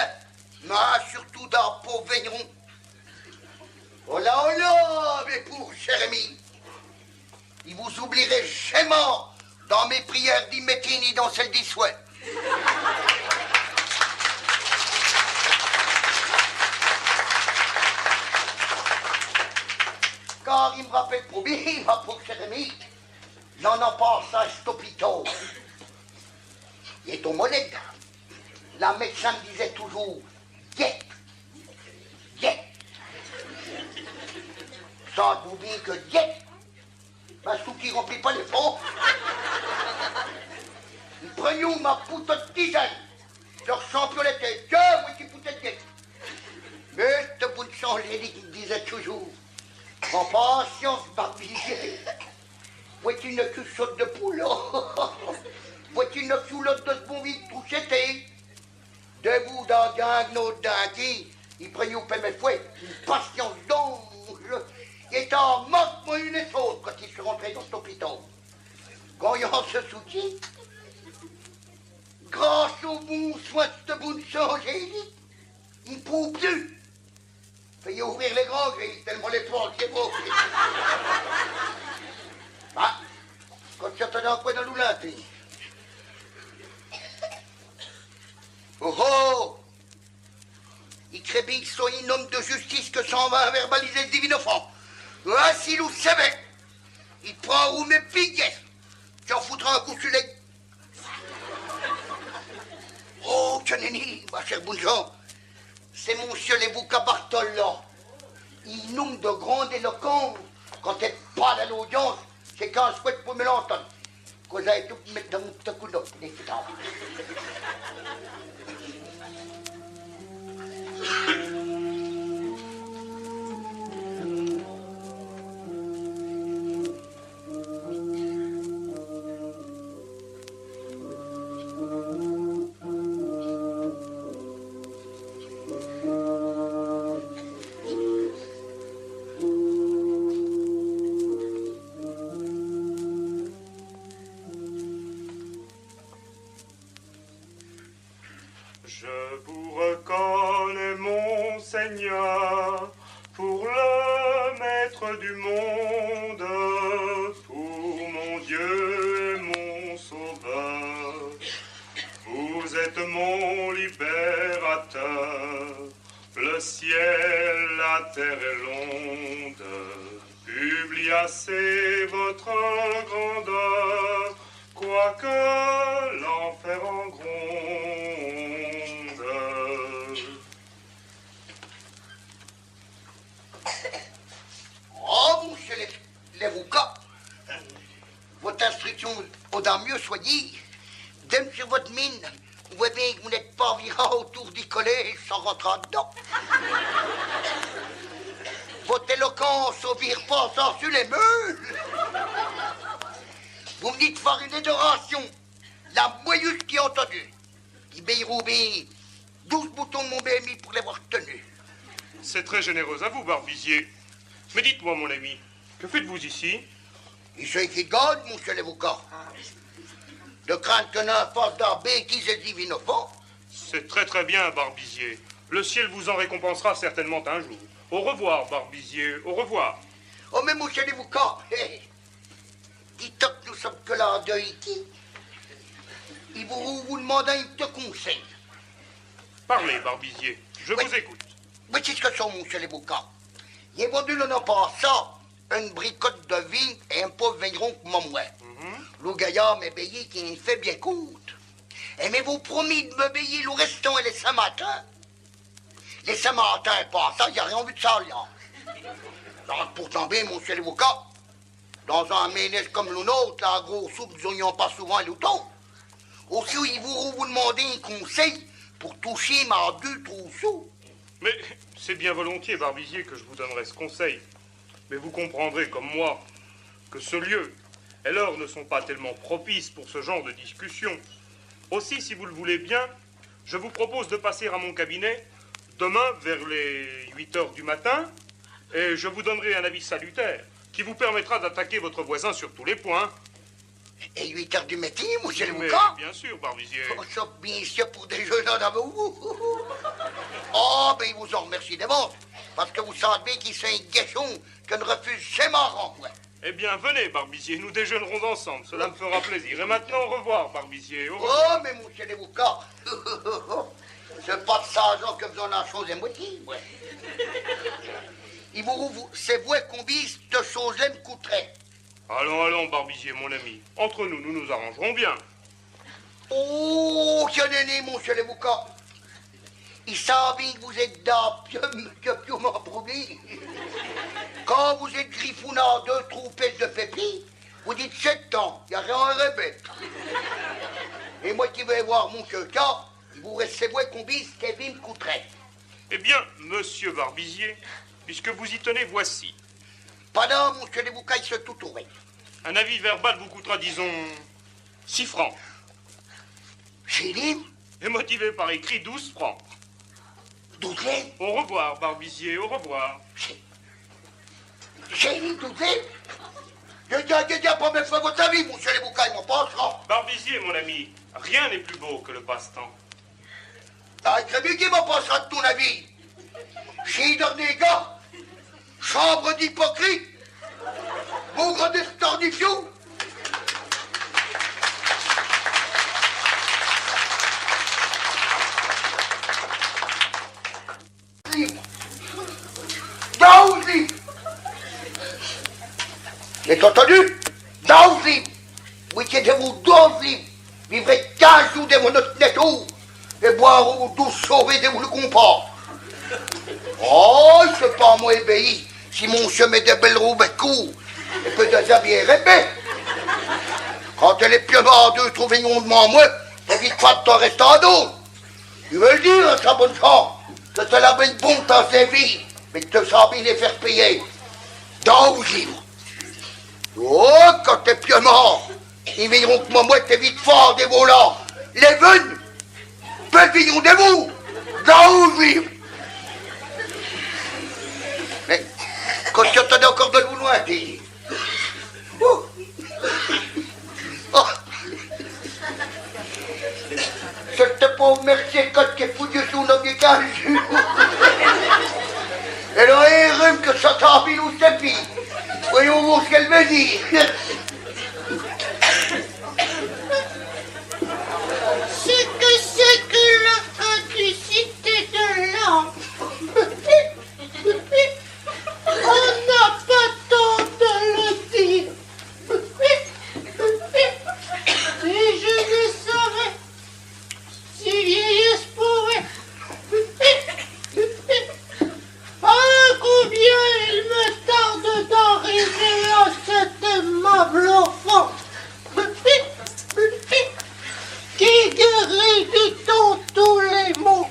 Speaker 5: mais surtout d'un pauvre vigneron. Oh là, mes pauvres chers amis. Il vous oublierait jamais dans mes prières d'immétier ni dans celles des souhaits. Car il me rappelle trop bien, ma pauvre chère amie, j'en ai passé à cet hôpital. Il est au molette. La médecin me disait toujours, guette, guette. Sentez-vous bien que guette, un sou qui remplit pas les fonds. Ils prenaient ma poutre de tisane, leur champion la tête, que moi qui poutais de guette. Mais ce bout de sang, j'ai dit qu'il disait toujours, prends patience, Barbizier. Vois-tu une cuchotte de poule? Vois-tu une culotte de ce bon vide tout c'était? Debout dans un autre d'un qui, ils prenaient au pain mes fouets, une patience d'ange. Il était en manque moi une et autre quand il se rentrait dans cet hôpital. Quand il en se soutient, grâce au bon soin de ce bout de sang, j'ai dit, il ne peut plus. Fayez ouvrir les grands grilles, tellement les portes, c'est beau. Ah, quand tu attendais un coin dans l'oulanté. Oh oh! Il crée bien que ce soit un homme de justice que s'en va verbaliser le divin offrant. Ah, s'il vous savait, il prend où mes piquets, tu en foutras un coup sur les... Oh, Tchaneni, ma chère Bounjean, c'est monsieur les Bouca Bartol, là. Il nomme de grande éloquence Quand t'es pas à l'audience, c'est qu'un souhait pour me l'entendre. Quand j'ai tout mettre dans mon petit coup d'eau, les futurs.
Speaker 1: Je vous reconnais, mon Seigneur, pour le Maître du monde, pour mon Dieu et mon Sauveur. Vous êtes mon libérateur, le ciel, la terre et l'onde. Publiez assez votre grandeur, quoique l'enfer en gronde.
Speaker 5: Oh, monsieur l'avocat, votre instruction autant mieux soyez. D'être sur votre mine, vous voyez bien que vous n'êtes pas virant autour du collège sans rentrer dedans. Votre éloquence au vire pas sans sur les meules. Vous me dites faire une adoration, la moyeuse qui a entendu. Qui béroubé 12 boutons de mon BMI pour l'avoir tenu.
Speaker 1: C'est très généreux à vous, Barbizier. Mais dites-moi, mon ami, que faites-vous ici?
Speaker 5: Ici qui gagne, monsieur l'avocat. De crainte que n'un fasse d'art bêtise et divinopant.
Speaker 1: C'est très très bien, Barbizier. Le ciel vous en récompensera certainement un jour. Au revoir, Barbizier, au revoir.
Speaker 5: Oh, mais monsieur l'avocat, dites que nous sommes que là en deuil qui. Il vous demande un petit conseil.
Speaker 1: Parlez, Barbizier, je vous écoute.
Speaker 5: Mais c'est ce que sont, monsieur l'avocat. Il est vendu l'an passant une bricotte de vigne et un pauvre vigneron comme moi. Le gaillard m'a payé qui fait bien coûte. Et mais vous promis de me payer le restant et les Saint-Martin. Les Saint-Martin, pas ça, il n'y a rien vu de ça, là. Donc, pour tomber, monsieur l'avocat, dans un ménage comme le nôtre, la grosse soupe, nous n'ayons pas souvent l'auto. Aussi, il vous demandez un conseil pour toucher ma 2 sous.
Speaker 1: Mais c'est bien volontiers, Barbizier, que je vous donnerai ce conseil. Mais vous comprendrez, comme moi, que ce lieu et l'heure ne sont pas tellement propices pour ce genre de discussion. Aussi, si vous le voulez bien, je vous propose de passer à mon cabinet demain vers les 8 heures du matin, et je vous donnerai un avis salutaire qui vous permettra d'attaquer votre voisin sur tous les points.
Speaker 5: Et 8 heures du matin, monsieur
Speaker 1: Mais
Speaker 5: l'avocat?
Speaker 1: bien sûr, Barbizier.
Speaker 5: Oh, ça, bien sûr, pour déjeuner dans vous. Oh, ben, il vous en remercie d'avance, parce que vous savez qu'il c'est un guéchon que ne refuse jamais un renvoi.
Speaker 1: Eh bien, venez, Barbizier, nous déjeunerons ensemble, cela me fera plaisir. Et maintenant, au revoir, Barbizier, au revoir.
Speaker 5: Oh, mais monsieur l'avocat, c'est pas de ça, genre, que vous en avez chose à moitié, ouais. Il vous, c'est vrai qu'on vise de choses-là me coûterait.
Speaker 1: Allons, allons, Barbizier, mon ami. Entre nous, nous nous arrangerons bien.
Speaker 5: Oh, tiens, monsieur l'avocat. Il savait que vous êtes d'arpium, que plus m'en prouvé. Quand vous êtes griffonnard 2 troupettes de pépi, vous dites 7 ans, il n'y a rien à répéter. Et moi qui vais voir mon caca, il vous reste c'est vrai qu'on vise Kevin me coûterait.
Speaker 1: Eh bien, monsieur Barbizier, puisque vous y tenez, voici.
Speaker 5: Pendant, monsieur l'avocat, il se tout ouvert.
Speaker 1: Un avis verbal vous coûtera, disons, 6 francs.
Speaker 5: Chéline,
Speaker 1: Et motivé par écrit, 12 francs.
Speaker 5: 12.
Speaker 1: Au revoir, Barbizier, au revoir.
Speaker 5: Chéline, 12. Je dis pas me faire votre avis, monsieur l'avocat, il m'en passera.
Speaker 1: Barbizier, mon ami, rien n'est plus beau que le passe-temps.
Speaker 5: Ah, très bien qu'il m'en passera de ton avis. Chez dernier gars, chambre d'hypocrite, bougre d'estornifiou. Livres. 12 livres. J'ai entendu? 12 livres. Oui, vous 12 livres. Vivrez 15 jours de mon autre netto. Et boire ou 12 sauver de vous le compas. Oh, c'est pas moi ébéi. Si mon chien met des belles roues et coups, et peut déjà bien répéter. Quand elle est pieux mort deux trouvillons devant moi, t'évites pas de t'en rester en dos. Tu veux le dire, sa bonne femme, que tu l'as bien bon dans ses vies, mais que tu sens bien les faire payer. Dans ou livre. Oh, quand t'es pieux mort, ils verront que moi, t'es vite fort des volants. Les veines, pavillon des bouts, dans ou livre. Mais, quand tu entends encore de loin, dis. Oh. Oh. Cette pauvre Mercier Cotte qui est foutue sous nos vieux cages. Elle a un rhume que ça t'envile ou c'est pis. Voyons voir ce qu'elle me dit.
Speaker 2: C'est que la indicité de l'âme. On n'a pas temps de le dire. Si je le savais, si vieillesse pouvait. Ah, combien il me tarde d'arriver à cet aimable enfant qui guérit du temps tous les maux.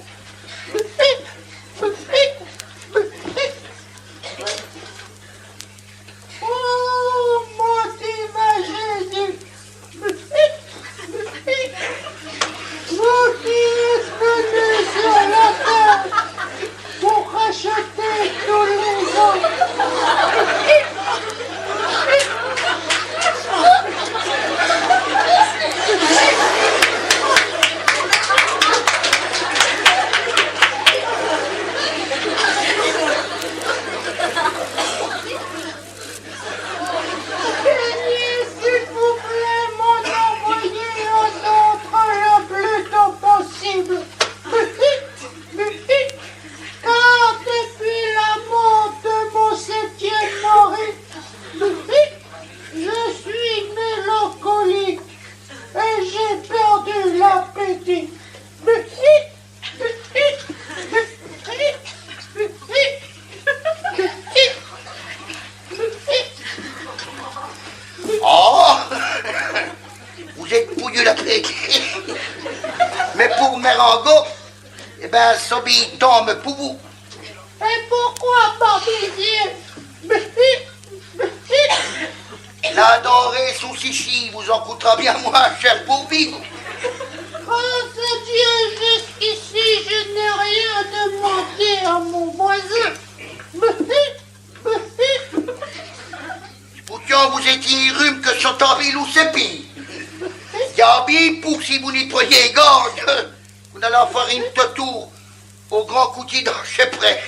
Speaker 2: Oh, mon divin Jésus, vous qui êtes venu sur la terre pour racheter tous les hommes. S'il vous plaît, m'en envoyer un autre le plus tôt possible. Car depuis la mort de mon septième mari, je suis mélancolique et j'ai perdu l'appétit.
Speaker 5: Oh, vous êtes pouilleux la plaie. Mais pour Mérango, eh ben, Sobi tombe pour vous.
Speaker 2: Et pourquoi, Barbizier?
Speaker 5: La denrée sous chichi vous en coûtera bien moins cher pour vivre.
Speaker 2: Grâce à Dieu, jusqu'ici, je n'ai rien demandé à mon voisin.
Speaker 5: Pourtant, vous étiez rhume que sont en ville ou c'est pire. Gabi, pour si vous nettoyez les gorges, vous n'allez en faire une tour au grand coutil dans chez près.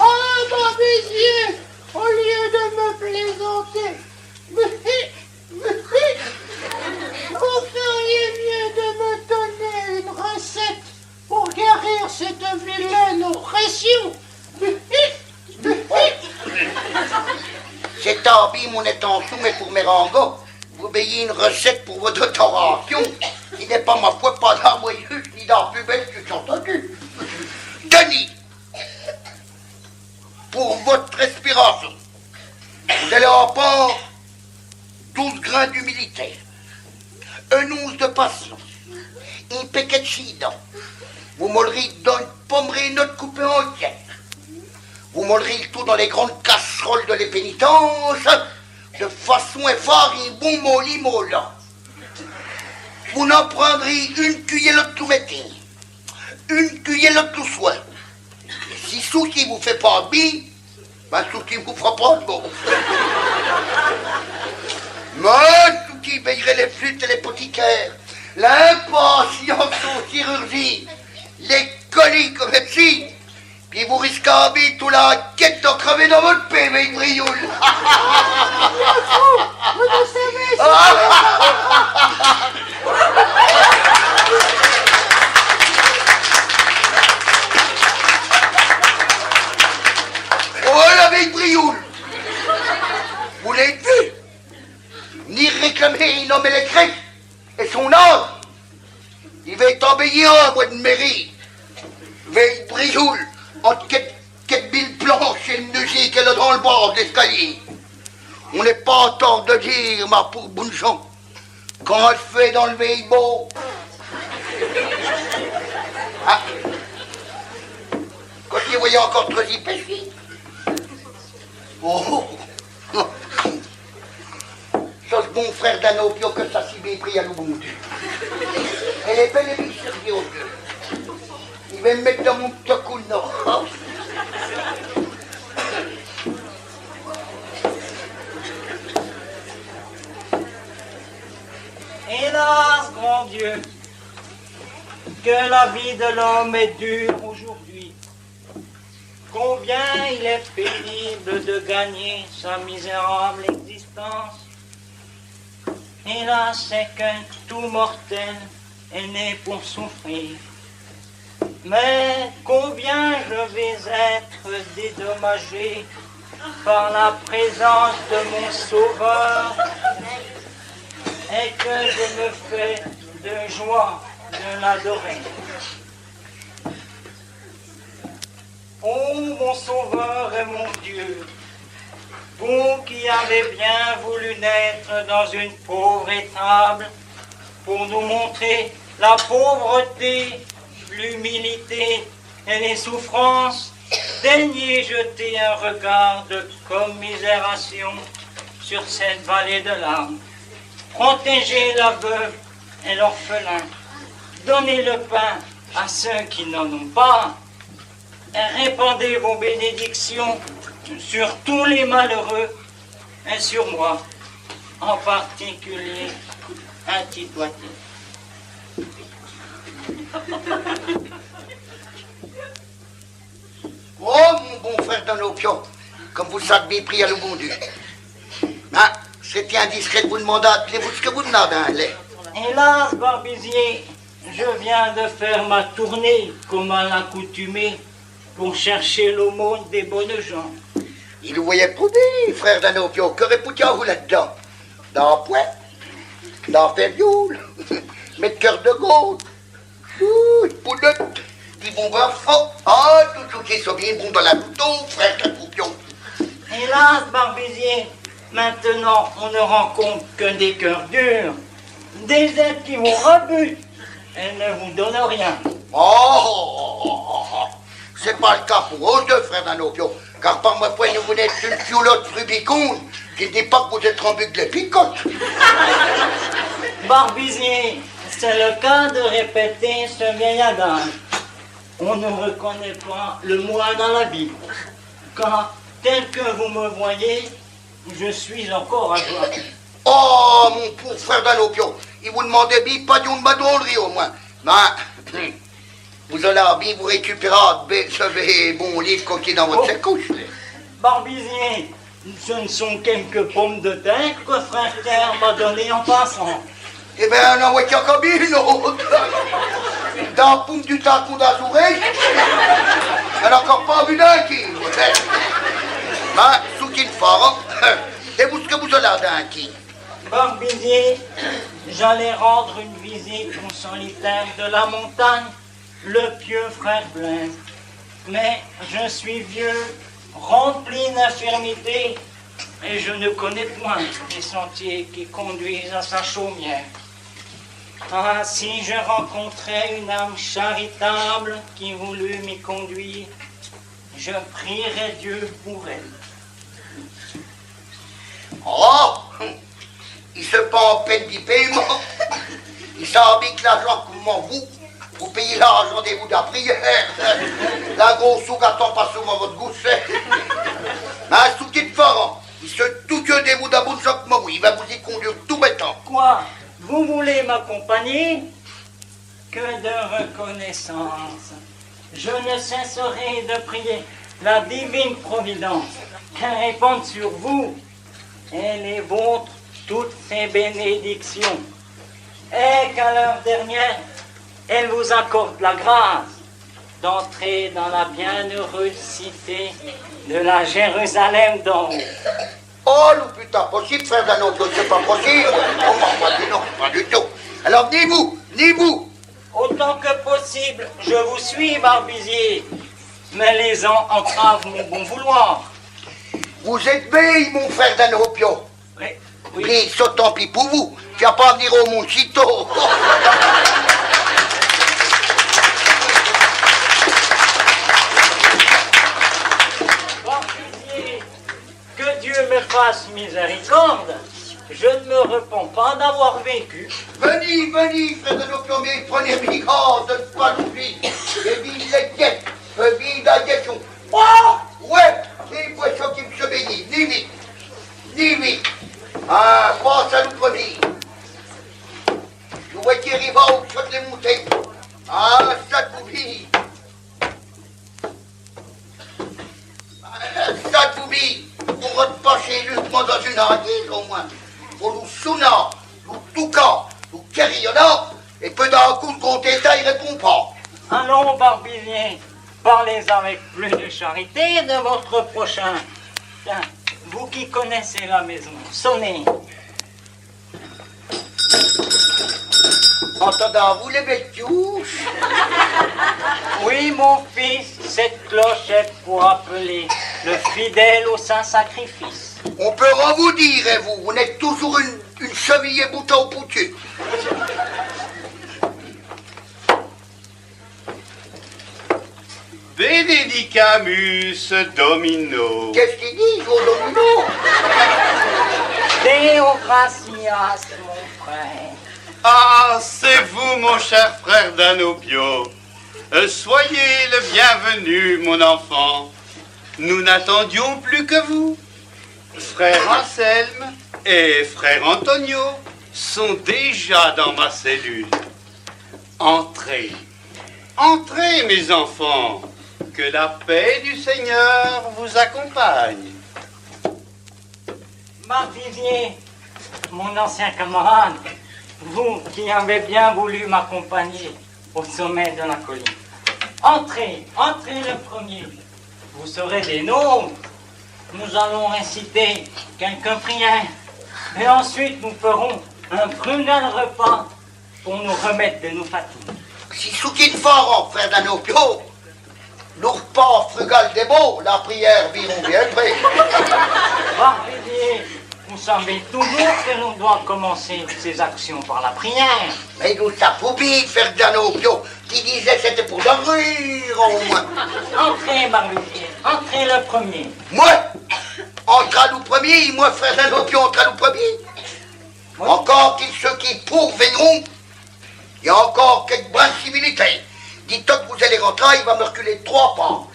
Speaker 2: Ah, Barbizier, au lieu de me plaisanter, vous feriez mieux de me donner une recette pour guérir cette vilaine oppression.
Speaker 5: C'est Tabi, mon étention, mais pour Mérango, vous payez une recette pour votre doctoration, qui n'est pas ma foi, pas dans la moyeuse, ni dans la plus belle que j'ai entendue. Denis, pour votre respiration, vous allez en prendre 12 grains d'humilité, un once de patience, un paquet de chidon. Vous mollerez dans une pommerie notre coupée entière. Vous mollerez le tout dans les grandes casseroles de les pénitences, de façon effarée, bon molli mollant. Vous en prendrez une cuillère de tout métier, une cuillère de tout soin. Et si Souki vous fait pas bien, ben Souki vous fera pas de bon. Moi, Souki veillerait les flûtes et les poticaires, l'impatience aux chirurgies, les colis comme si. Puis vous risquez à vie tout la quête d'en crever dans votre paix, mes brioles.
Speaker 2: Vous ne savez
Speaker 5: Oh, la vieille brioule. Vous l'avez vu? Ni réclamer, nommer les crêpes et son âge. Il va être embelli un mois de mairie. Vieille brioule. Entre quatre billes plantes Oh, c'est une musique, elle est dans le bord de l'escalier. On n'est pas en temps de dire, ma pauvre bonne gens, quand elle fait dans le beau. Ah. Quand tu voyais encore Trosi Pesci. Oh. Ça, ce bon frère d'Anopio que ça s'y bien pris à l'Ubuntu. Elle est belle et bien servie au Dieu. Il va me mettre dans mon petit coup de nord.
Speaker 8: Hélas, grand Dieu, que la vie de l'homme est dure aujourd'hui. Combien il est pénible de gagner sa misérable existence. Hélas, c'est qu'un tout mortel est né pour souffrir. Mais combien je vais être dédommagé par la présence de mon Sauveur, et que je me fais de joie de l'adorer. Ô mon Sauveur et mon Dieu, vous qui avez bien voulu naître dans une pauvre étable pour nous montrer la pauvreté, l'humilité et les souffrances, daignez jeter un regard de commisération sur cette vallée de larmes. Protégez la veuve et l'orphelin. Donnez le pain à ceux qui n'en ont pas. Et répandez vos bénédictions sur tous les malheureux et sur moi, en particulier un petit doigté.
Speaker 5: Oh, mon bon frère d'Anopio, comme vous savez pris à l'Ubuntu. Hein? C'était indiscret de vous demander à vous ce que vous demandez, hein, lait.
Speaker 8: Hélas, Barbizier, je viens de faire ma tournée comme à l'accoutumée pour chercher l'aumône des bonnes gens.
Speaker 5: Il vous voyait produit, frère d'Anopio. Que réputez-vous là-dedans? Dans Pointe, dans Ferrioul, mettre cœur de gauche, poulette, petit bon vin fort. Ah, tout qui sont bien bon dans la bouton, frère d'Anopio.
Speaker 8: Hélas, Barbizier, maintenant on ne rencontre que des cœurs durs, des êtres qui vous rebutent et ne vous donnent rien.
Speaker 5: Oh, c'est pas le cas pour eux deux, frère d'Anopio, car par ma foi, vous n'êtes une culotte rubiconde qui ne dit pas que vous êtes rembu de l'épicote.
Speaker 8: Barbizier, c'est le cas de répéter ce vieil adage. On ne reconnaît pas le moi dans la Bible, car tel que vous me voyez, je suis encore à joie.
Speaker 5: Oh, mon pauvre frère d'Anopio, il vous demandait bien pas d'une madronnerie au moins. Mais, vous allez bien vous récupérer ce bon livre qui est dans votre secouche.
Speaker 8: Barbizier, ce ne sont quelques pommes de terre que frère Terre m'a donné en passant.
Speaker 5: Eh bien, on en voit qu'il y a encore bien une autre. Dans la pomme du tacou d'Azouré, elle n'a encore pas vu d'un qui. Mais, sous qu'il fort, et vous ce que vous allez d'un qui.
Speaker 8: Barbizier, j'allais rendre une visite au solitaire de la montagne, le pieux frère Blaise. Mais je suis vieux, rempli d'infirmité, et je ne connais point les sentiers qui conduisent à sa chaumière. Ah, si je rencontrais une âme charitable qui voulut m'y conduire, je prierais Dieu pour elle.
Speaker 5: Oh, il se pend en peine du paiement. Il s'habille l'argent comme vous payez l'argent des bouts de la prière. La grosse soupe attend pas souvent votre gousset. Mais un sous petit fort, il se tout que des bouts d'abou de comme vous. Il va vous y conduire tout bêtant.
Speaker 8: Quoi? Vous voulez m'accompagner? Que de reconnaissance! Je ne cesserai de prier la divine providence qu'elle répande sur vous et les vôtres toutes ses bénédictions, et qu'à l'heure dernière, elle vous accorde la grâce d'entrer dans la bienheureuse cité de la Jérusalem d'en haut.
Speaker 5: Oh, le putain, possible, frère d'un autre, c'est pas possible. Oh, non, pas du tout. Alors, ni vous.
Speaker 8: Autant que possible, je vous suis, Barbizier. mais les ans entravent mon bon vouloir.
Speaker 5: Vous êtes bête, mon frère Danopio.
Speaker 8: Oui,
Speaker 5: Mais ça tant pis pour vous. Tu vas pas venir au Monchito.
Speaker 8: Barbizier, que Dieu me fasse miséricorde. Je ne me repens pas d'avoir vécu.
Speaker 5: Venez, frère Danopio, mais prenez garde de ne pas l'oublier. Et vive les têtes, vive la gestion. Oh, ouais, les poissons qui me se bénissent. Ni vite. Ah, pense à nous premier. Je vois qu'il arrive au shot les montées. Ah, ça te oublie. Ça te oublie. On va te pencher justement dans une hardise au moins. Pour nous souna, nous toucan, nous carillonnant, et peu d'un coup de compter ça, il répond pas.
Speaker 8: Allons, Barbizier, parlez avec plus de charité de votre prochain. Tiens, vous qui connaissez la maison, sonnez.
Speaker 5: Entendez-vous les belles touches?
Speaker 8: Oui, mon fils, cette cloche est pour appeler le fidèle au saint sacrifice.
Speaker 5: On peut en vous dire, et vous n'êtes toujours une cheville bouton poutue.
Speaker 6: Benedicamus Domino.
Speaker 5: Qu'est-ce qu'il dit, au domino?
Speaker 8: Deo gracias, mon frère.
Speaker 6: Ah, c'est vous, mon cher frère Danopio. Soyez le bienvenu, mon enfant. Nous n'attendions plus que vous. Frère Anselme et frère Antonio sont déjà dans ma cellule. Entrez, entrez, mes enfants. Que la paix du Seigneur vous accompagne.
Speaker 8: Barbizier, mon ancien camarade, vous qui avez bien voulu m'accompagner au sommet de la colline. Entrez, entrez le premier. Vous serez des nôtres. Nous allons réciter quelques prières. Et ensuite, nous ferons un prudent repas pour nous remettre de nos fatigues.
Speaker 5: Si soutient fort, frère Danopio, le repas frugal des beaux, la prière viront bien près.
Speaker 8: Barbizier, vous savez toujours que l'on doit commencer ces actions par la prière.
Speaker 5: Mais nous t'avons oublié, frère Danopio, qui disait que c'était pour dormir au moins.
Speaker 8: Entrez, Barbizier, entrez le premier.
Speaker 5: Moi, entre à nous premier, moi, frère Danopio, entre à nous premier.
Speaker 8: Oui.
Speaker 5: Encore qu'ils ceux qui pourviendront, il y a encore quelques brins de civilité. Dites-toi que vous allez rentrer, il va me reculer 3 pas.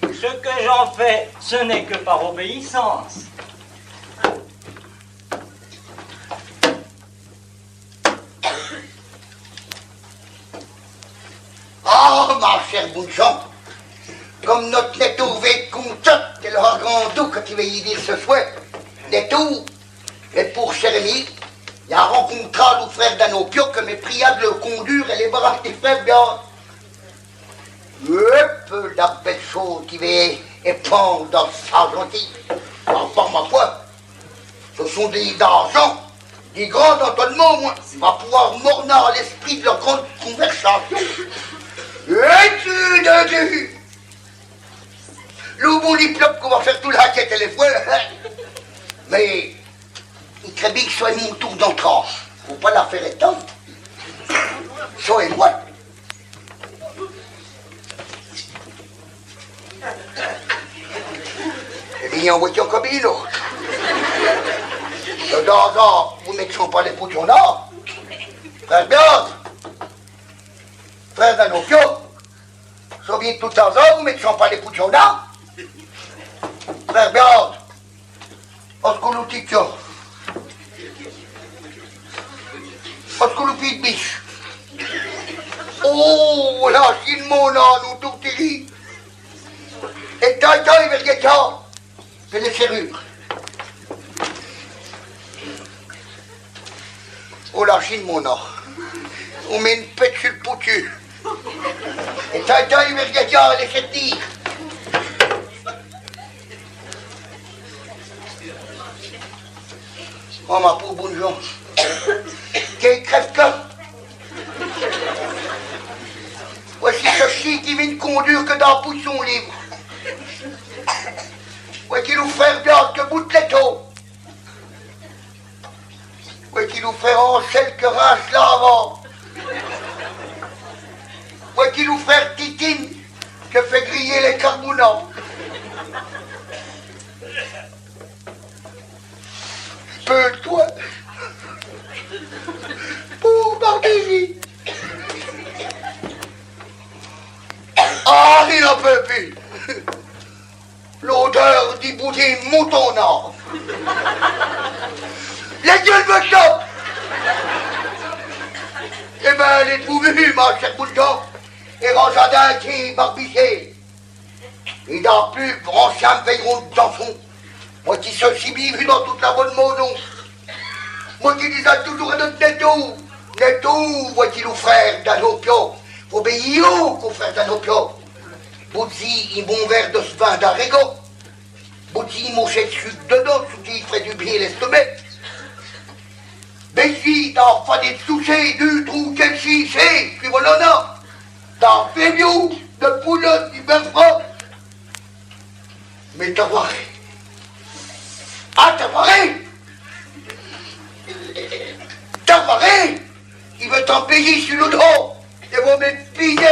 Speaker 8: Ce que j'en fais, ce n'est que par obéissance.
Speaker 5: Ah, ma chère Bounchon, comme notre Nettour va être content, c'est le grand doux que tu vas y dire ce soir. Nettour, et pour Jérémie, il y a rencontré nos frères Danopio que mes priades le conduire et les bras des frères bien. Hop, la belle chose qui va épandre dans sa gentille. Par ma foi, ce sont des d'argent, des grands entonnements, moi. On va pouvoir morner à l'esprit de leur grande conversation. Et tu de le bon diplôme qu'on va faire tout la quête et les fois. Mais il serait bien que ce soit mon tour d'entrée. Faut pas la faire étendre. Ça et moi. Eh bien, en voiture comme une autre. De temps en temps, vous ne mettrez pas les poutons là. Frère Biard, frère Danopio, soyez tout le temps là, vous ne mettrez pas les poutons là. Frère Biard, oscoloutitio. Oscoloupit biche. Oh, là, c'est le mot là, nous tourteries. Et tant, il va regarder ça. C'est les serrures. Oh, la Chine, mon or. On met une pète sur le potu. Et tant, il va regarder ça, les châtires. Oh, ma pauvre bonne jambe. Quel crève-cœur. Voici ce chien qui vient conduire que dans pousson libre. Ouais, qu'il nous fait bien que bout de l'étau. Ouais, qu'il nous fait en celle que rince là avant. Ouais, qu'il nous fait Titine que fait griller les carbounants. Peu de toi. Pour Barbégie. Ah, il n'en peut plus. L'odeur du boudin moutonnant. Les yeux me chopent. Eh ben, l'êtes-vous vu, ma chère Boudin? Et Ranjadin qui barbiché. Et dans plus, ancien veilleront de Janson. Moi qui suis si bien vu dans toute la bonne maison. Moi qui disais toujours à notre Netto. Netto, voici nos frères d'Anopio. Obéis aux frères d'Anopio. Boutzi, il bon verre de ce vin d'Arego. Boutzi, il mouchait de sucre dedans, ce qui ferait du bien l'estomac. Bessie, t'en fais des touchés, du trou, quel chiché, puis voilà, t'en fais mieux, de poulotte, du bœuf froid. Mais t'as varé. Ah, t'as varé. T'as varé. Il veut t'en payer sur le dos. Et vous mettre pillé.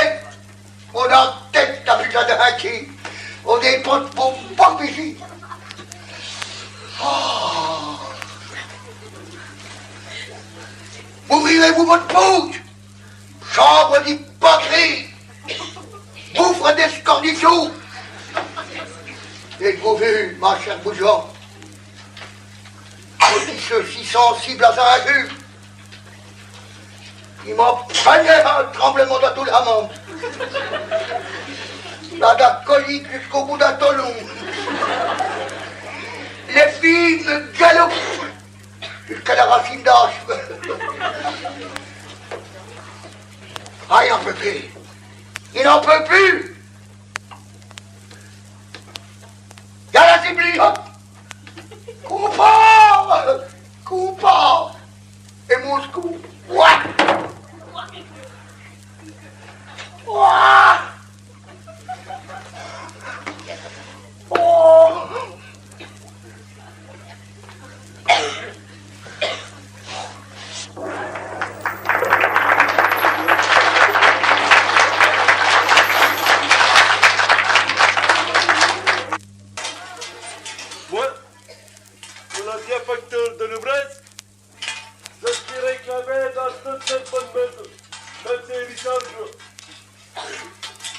Speaker 5: On a tête, t'as vu la dingue. On est pas pour pas ici. Oh. Ouvrirez-vous votre bouche. Chambre du patrie. Bouffe des scornichons. Êtes-vous vu, ma chère Bougeon? Petit ceux-ci sensibles à un jus. Il m'a pagné un tremblement de tout le monde. La date colique jusqu'au bout d'un tolon. Les filles me galopent jusqu'à la racine d'âge. Ah, il n'en peut plus. Il n'en peut plus. Il y a la cibli. Coupa. Coupa. Et Moscou. Ouah. Ouah. Oh.
Speaker 9: Moi, pour l'ancien facteur de l'Ouvresse, je suis réclamé dans toute cette bonne maison, même si Richard joue.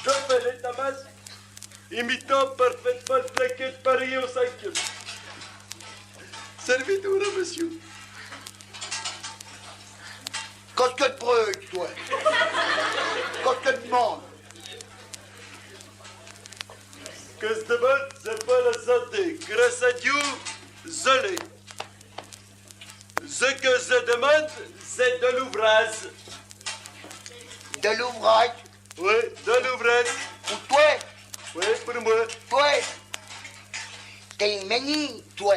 Speaker 9: Je fais l'état-masse, imitant parfaitement le plaquet de Paris au 5e. Serviteur, monsieur.
Speaker 5: Qu'est-ce que te preuves, toi? Qu'est-ce que te demande?
Speaker 9: Que je demande, c'est pas la santé. Grâce à Dieu, je l'ai. Ce que je demande, c'est de l'ouvrage.
Speaker 5: De l'ouvrage?
Speaker 9: Oui, de l'ouvrage.
Speaker 5: Pour toi?
Speaker 9: Oui, pour moi.
Speaker 5: Toi? T'es meni, toi?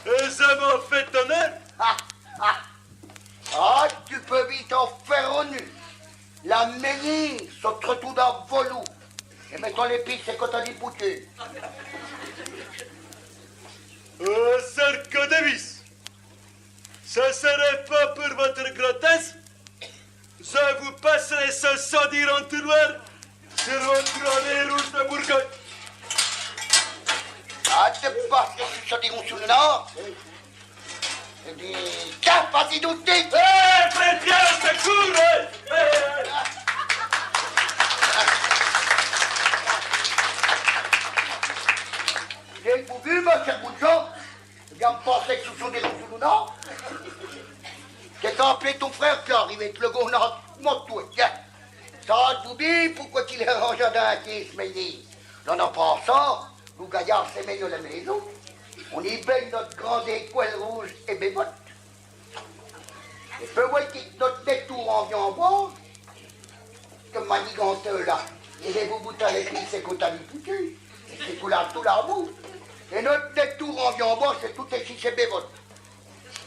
Speaker 9: Et ça m'en fait honneur.
Speaker 5: Ah, tu peux vite en faire honneur. La meni, ça te retrouve dans volou. Et mettons les pistes, c'est quand t'as dit poutu.
Speaker 9: Cercle Davis, ça serait pas pour votre grotesque. Je vous passerai ce sans dire en tiroir sur votre grenade rouge de Bourgogne.
Speaker 5: Ah, te passe que tu sortiront sur le nord. Et dis, tiens, vas-y douter.
Speaker 9: Hé, chrétien, secours!
Speaker 5: Avez-vous vu, ma chère Bouchon? Bien me penser que ce sont des roues sur le nord. T'es appelé ton frère qui arrive avec le gonard, monte-toi, tiens. Ça vous dit pourquoi il est rangé d'un qui se mêlait. En en passant, nous gaillards c'est meilleur la maison. On y baigne notre grande étoile rouge et bébotte. Et peu voir que notre détour en vient en bois, comme maniganteux là. Et les boutons les filles, c'est qu'on t'a dit foutu. C'est tout là bout. Et notre détour en vient en bois, c'est tout ici, c'est bébotte.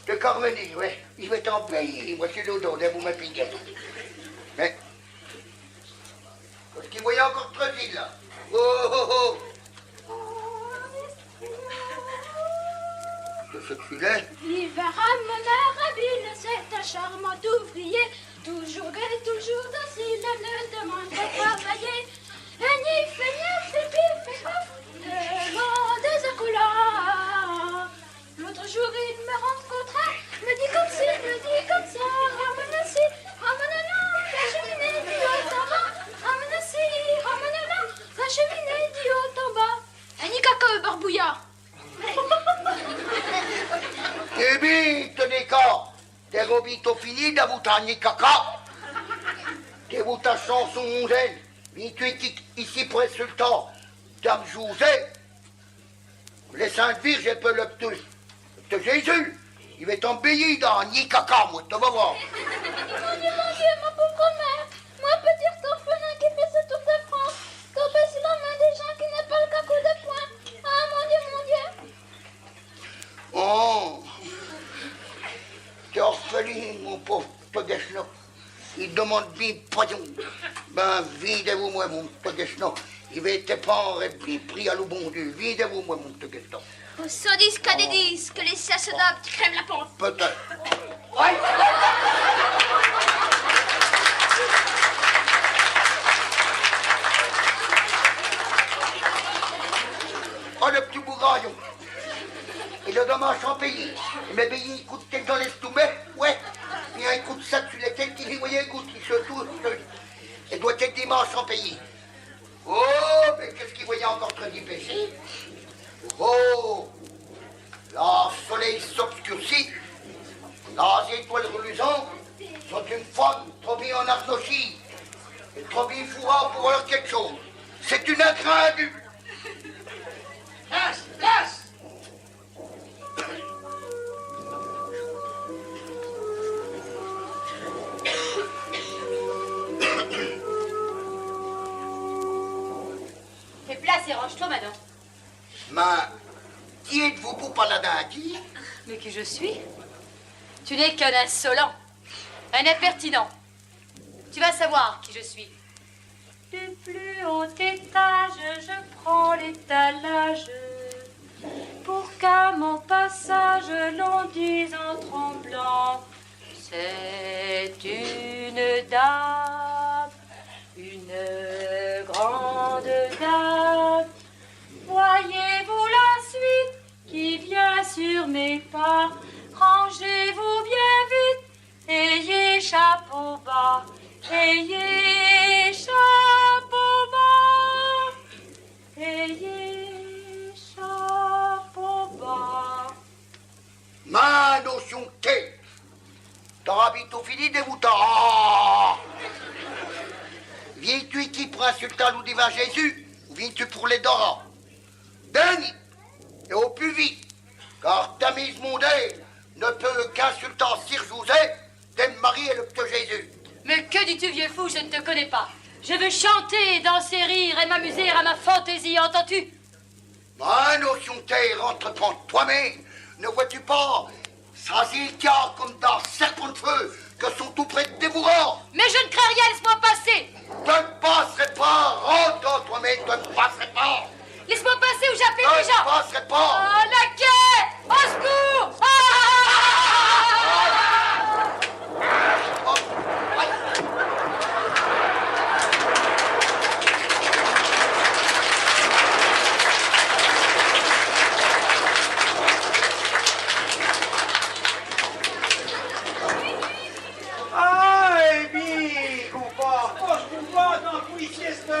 Speaker 5: De Carmeny, ouais, il va t'en payer. Voici le dos, vous me piquez. Mais, qui voyait encore trop vite, là. Oh, oh, oh. Qu'est-ce que tu l'es?
Speaker 10: L'hiver à Monarabile, c'est un charmant ouvrier, toujours gai, toujours docile, ne demande qu'à travailler. Un nif, pipi, paf, devant des accolades. L'autre jour, il me rencontra, me dit comme ci, me dit comme ça, ramène ci, ramène là, la cheminée du haut en bas, ramène ci, ramène là, la cheminée du haut en bas. Un nicaca barbouillard.
Speaker 5: Eh bien, tenez qu'à, des robito fini d'avouter caca. Des ta chanson mondaine, ici pour être sultan, dame José. Les saintes vierges, elles peuvent le Jésus. Il va t'embellir dans ni caca, moi, tu vas voir.
Speaker 10: Mon Dieu, ma pauvre mère, moi, petit orphelin qui fait ce tour de France, tomber sur la main des gens qui n'aient pas le cacou de poing. Ah, mon Dieu.
Speaker 5: Oh, t'es orpheline, mon pauvre Pogachno. Il demande bien pardon. Ben, videz-vous, moi, mon Pogachno. Il va être pendre et puis pris à l'eau bon Dieu. Videz-vous, moi, mon Pogachno.
Speaker 10: So disent qu'à des disent que les sacerdotes crèvent la pompe.
Speaker 5: Peut-être. Ouais. Oh, le petit bourraillon. Il est dommage en pays. Mais il coûte dans l'estomac, ouais. Il y a un coup de sac sur la tête, il voyait un coup, il se touche. Il doit être dimanche en pays. Oh, mais qu'est-ce qu'il voyait encore très dépêché? Oh, le soleil s'obscurcit. Les étoiles reluisantes sont une femme trop bien en arnochie. Et trop bien fourrant pour voir quelque chose. C'est une incroyable. Laisse.
Speaker 4: Fais place et range-toi, madame.
Speaker 5: Mais qui êtes-vous pour paladin qui?
Speaker 4: Mais qui je suis? Tu n'es qu'un insolent, un impertinent. Tu vas savoir qui je suis. Du plus haut étage, je prends l'étalage pour qu'à mon passage, l'on dise en tremblant, c'est une dame, une grande dame. Voyez-vous la suite qui vient sur mes pas? Rangez-vous bien vite, ayez chapeau bas, ayez chapeau bas, ayez chapeau bas.
Speaker 5: Ma notion de thé. T'auras bientôt fini de vous t'en. Viens-tu qui pour insulter à l'Oudiva Jésus ou viens-tu pour les Dora? D'un et au plus vite, car ta mise mondaine ne peut qu'insulter Sir José, d'Aime Marie et le petit Jésus.
Speaker 4: Mais que dis-tu, vieux fou, je ne te connais pas. Je veux chanter, danser, rire et m'amuser à ma fantaisie, entends-tu?
Speaker 5: Ma notion de thé rentre prendre toi-même. Ne vois-tu pas, ça s'écarte comme dans serpent de feu, que sont tout près de dévorants.
Speaker 4: Mais je ne crains rien, laisse-moi passer.
Speaker 5: Tu ne passerais pas, rentre toi-même, tu ne passerais pas.
Speaker 4: Laisse-moi passer ou j'appelle les gens.
Speaker 5: Tu ne passerais pas.
Speaker 4: Oh, la quai! Au secours!
Speaker 8: Ah, eh bien, compas, pose-vous pas dans le sieste.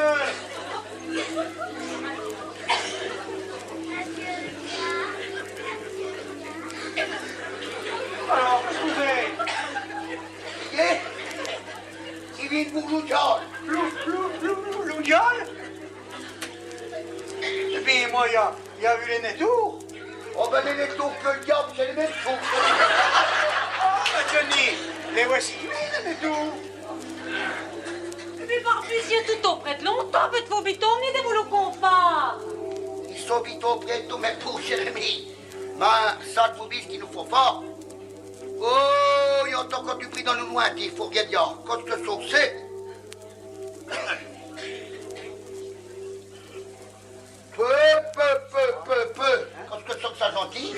Speaker 8: Alors, qu'est-ce que vous faites?
Speaker 5: Il vient de vous l'oudial.
Speaker 8: L'oudial? Eh bien, moi, il y a vu les nettours.
Speaker 5: Oh ben les nettours que le diable, c'est les mêmes choses.
Speaker 8: Oh, ben Johnny, les voici, les nettours.
Speaker 4: Mais Barbusier, tout auprès de longtemps, mais vos bitons, venez de vous compas.
Speaker 5: Ils sont vite auprès de tous mes pauvres Jérémy. Mais ça, vous dites qu'il nous faut fort. Oh, il y a encore du prix dans le lointain, il faut rien dire. Quand ce que c'est. Dis.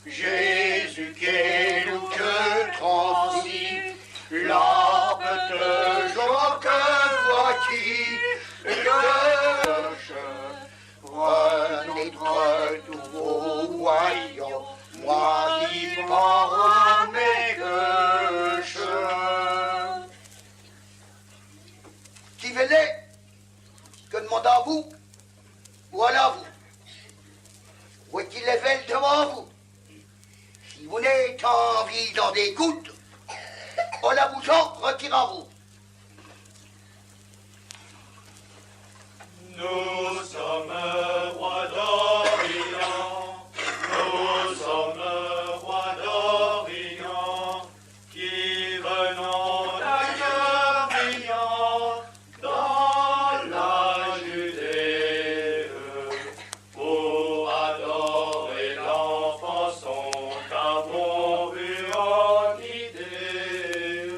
Speaker 5: Jésus qu'est nous que transi, l'arbre de joie que voici, renaître tout voyant, moi qui pars mes chemins. Qui venez? Que demandez-vous? Voilà vous. Où est-il les veilles devant vous? Si vous n'êtes en vie dans des gouttes, en la bougeant, retirez-vous.
Speaker 1: Nous sommes rois d'Orient, nous sommes rois d'Orient, qui venons d'un cœur brillant dans la Judée, pour adorer l'enfant son qu'avons vu en idée.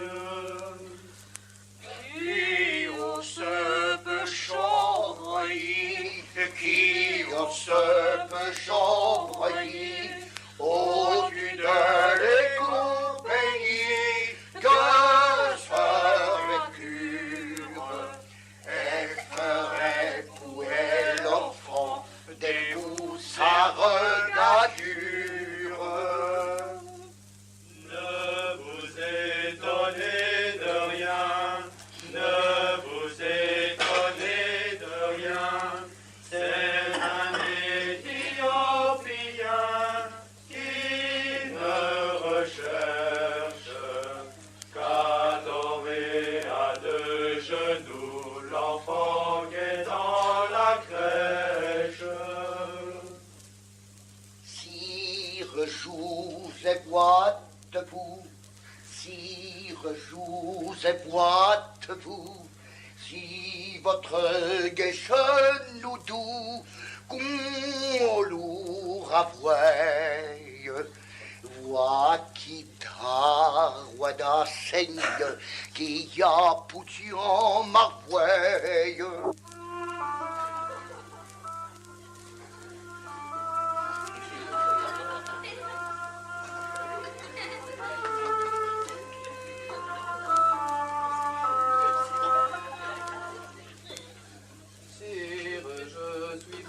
Speaker 5: Qui on se peut chambrer, qui on se peut chambrer, au-dessus de les compagnies, que serait pure, elle ferait couler l'enfant des poussards nature.
Speaker 1: Ne vous étonnez de rien, ne vous étonnez de rien, c'est un Éthiopien qui ne recherche qu'adorer à deux genoux l'enfant qui est dans la crèche.
Speaker 5: Sire, joues et boîte-vous, sire, joues et boîte-vous, si votre guéche nous doux, qu'on lourd avoueille, voix qui t'a roi d'enseigne, qui a poutu en marvoueille.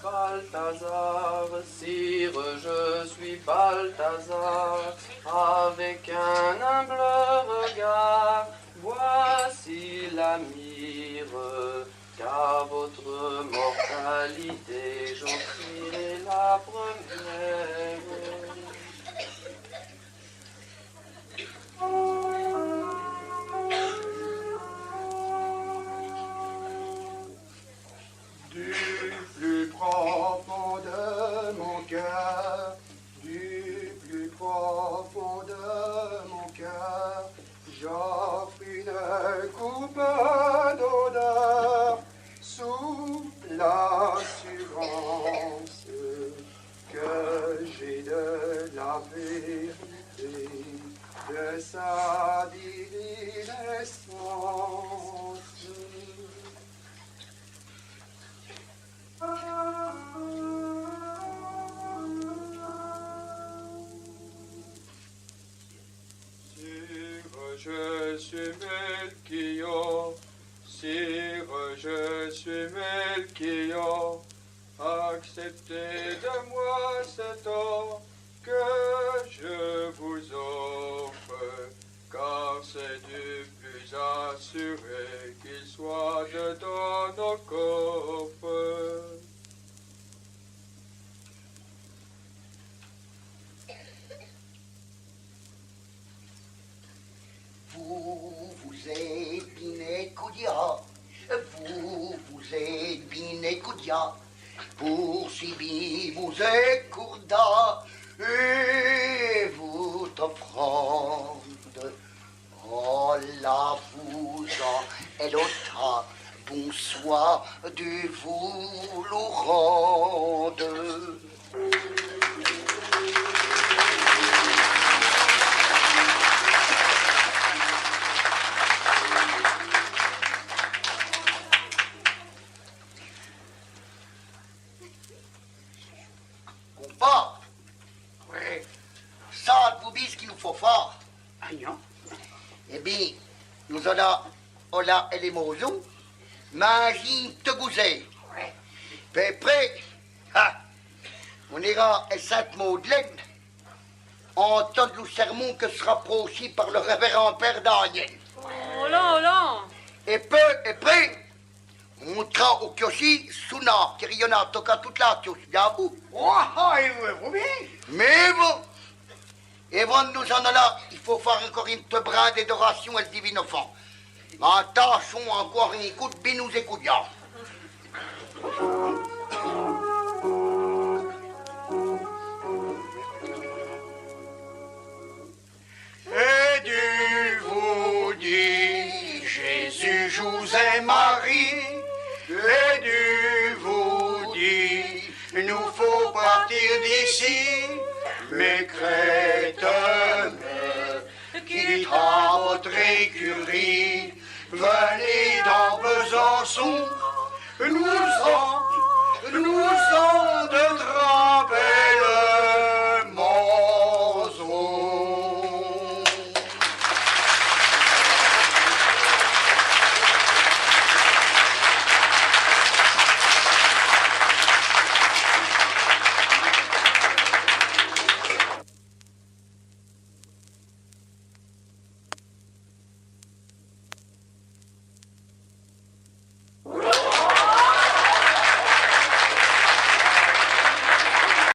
Speaker 11: Balthazar, sire, je suis Balthazar, avec un humble regard, voici la mire, qu'à votre mortalité j'offrirai la première.
Speaker 6: Du plus profond de mon cœur, du plus profond de mon cœur, j'offre une coupe d'odeur sous l'assurance que j'ai de la vérité, de sa divine essence.
Speaker 11: Sire, je suis Melchior, sire, je suis Melchior, acceptez de moi cet or que je vous offre, car c'est du plus assuré qu'il soit dedans nos coffres.
Speaker 5: Vous êtes Binekoudia, vous êtes Binekoudia, pour Sibi vous êtes Kourda, et vous t'offrande, oh la vous et l'autre, bonsoir de vous le rende. Compas, oui, ça vous dit ce qu'il nous faut faire.
Speaker 3: Ah non.
Speaker 5: Eh bien, nous allons, Ola et les Mosons, manger te gouser. Puis après, on ira à Sainte-Madeleine, entendre le sermon que sera prochi par le révérend père Daniel.
Speaker 4: Oh là.
Speaker 5: Et peu, et après, on montera au kiosque Souna, qui rayonna toca toute la kiosque, bien vous.
Speaker 3: Oh, vous bien.
Speaker 5: Mais bon, et avant de nous en aller, il faut faire encore une petite brin d'adoration à ce divin enfant. Attachons encore un coup de binous et coups de garde.
Speaker 3: Et Dieu vous dit, Jésus, je vous aime, Marie. Et Dieu vous dit, nous faut partir d'ici. Mes crétins, quittera votre écurie. Venez dans Besançon, nous sommes de tremper.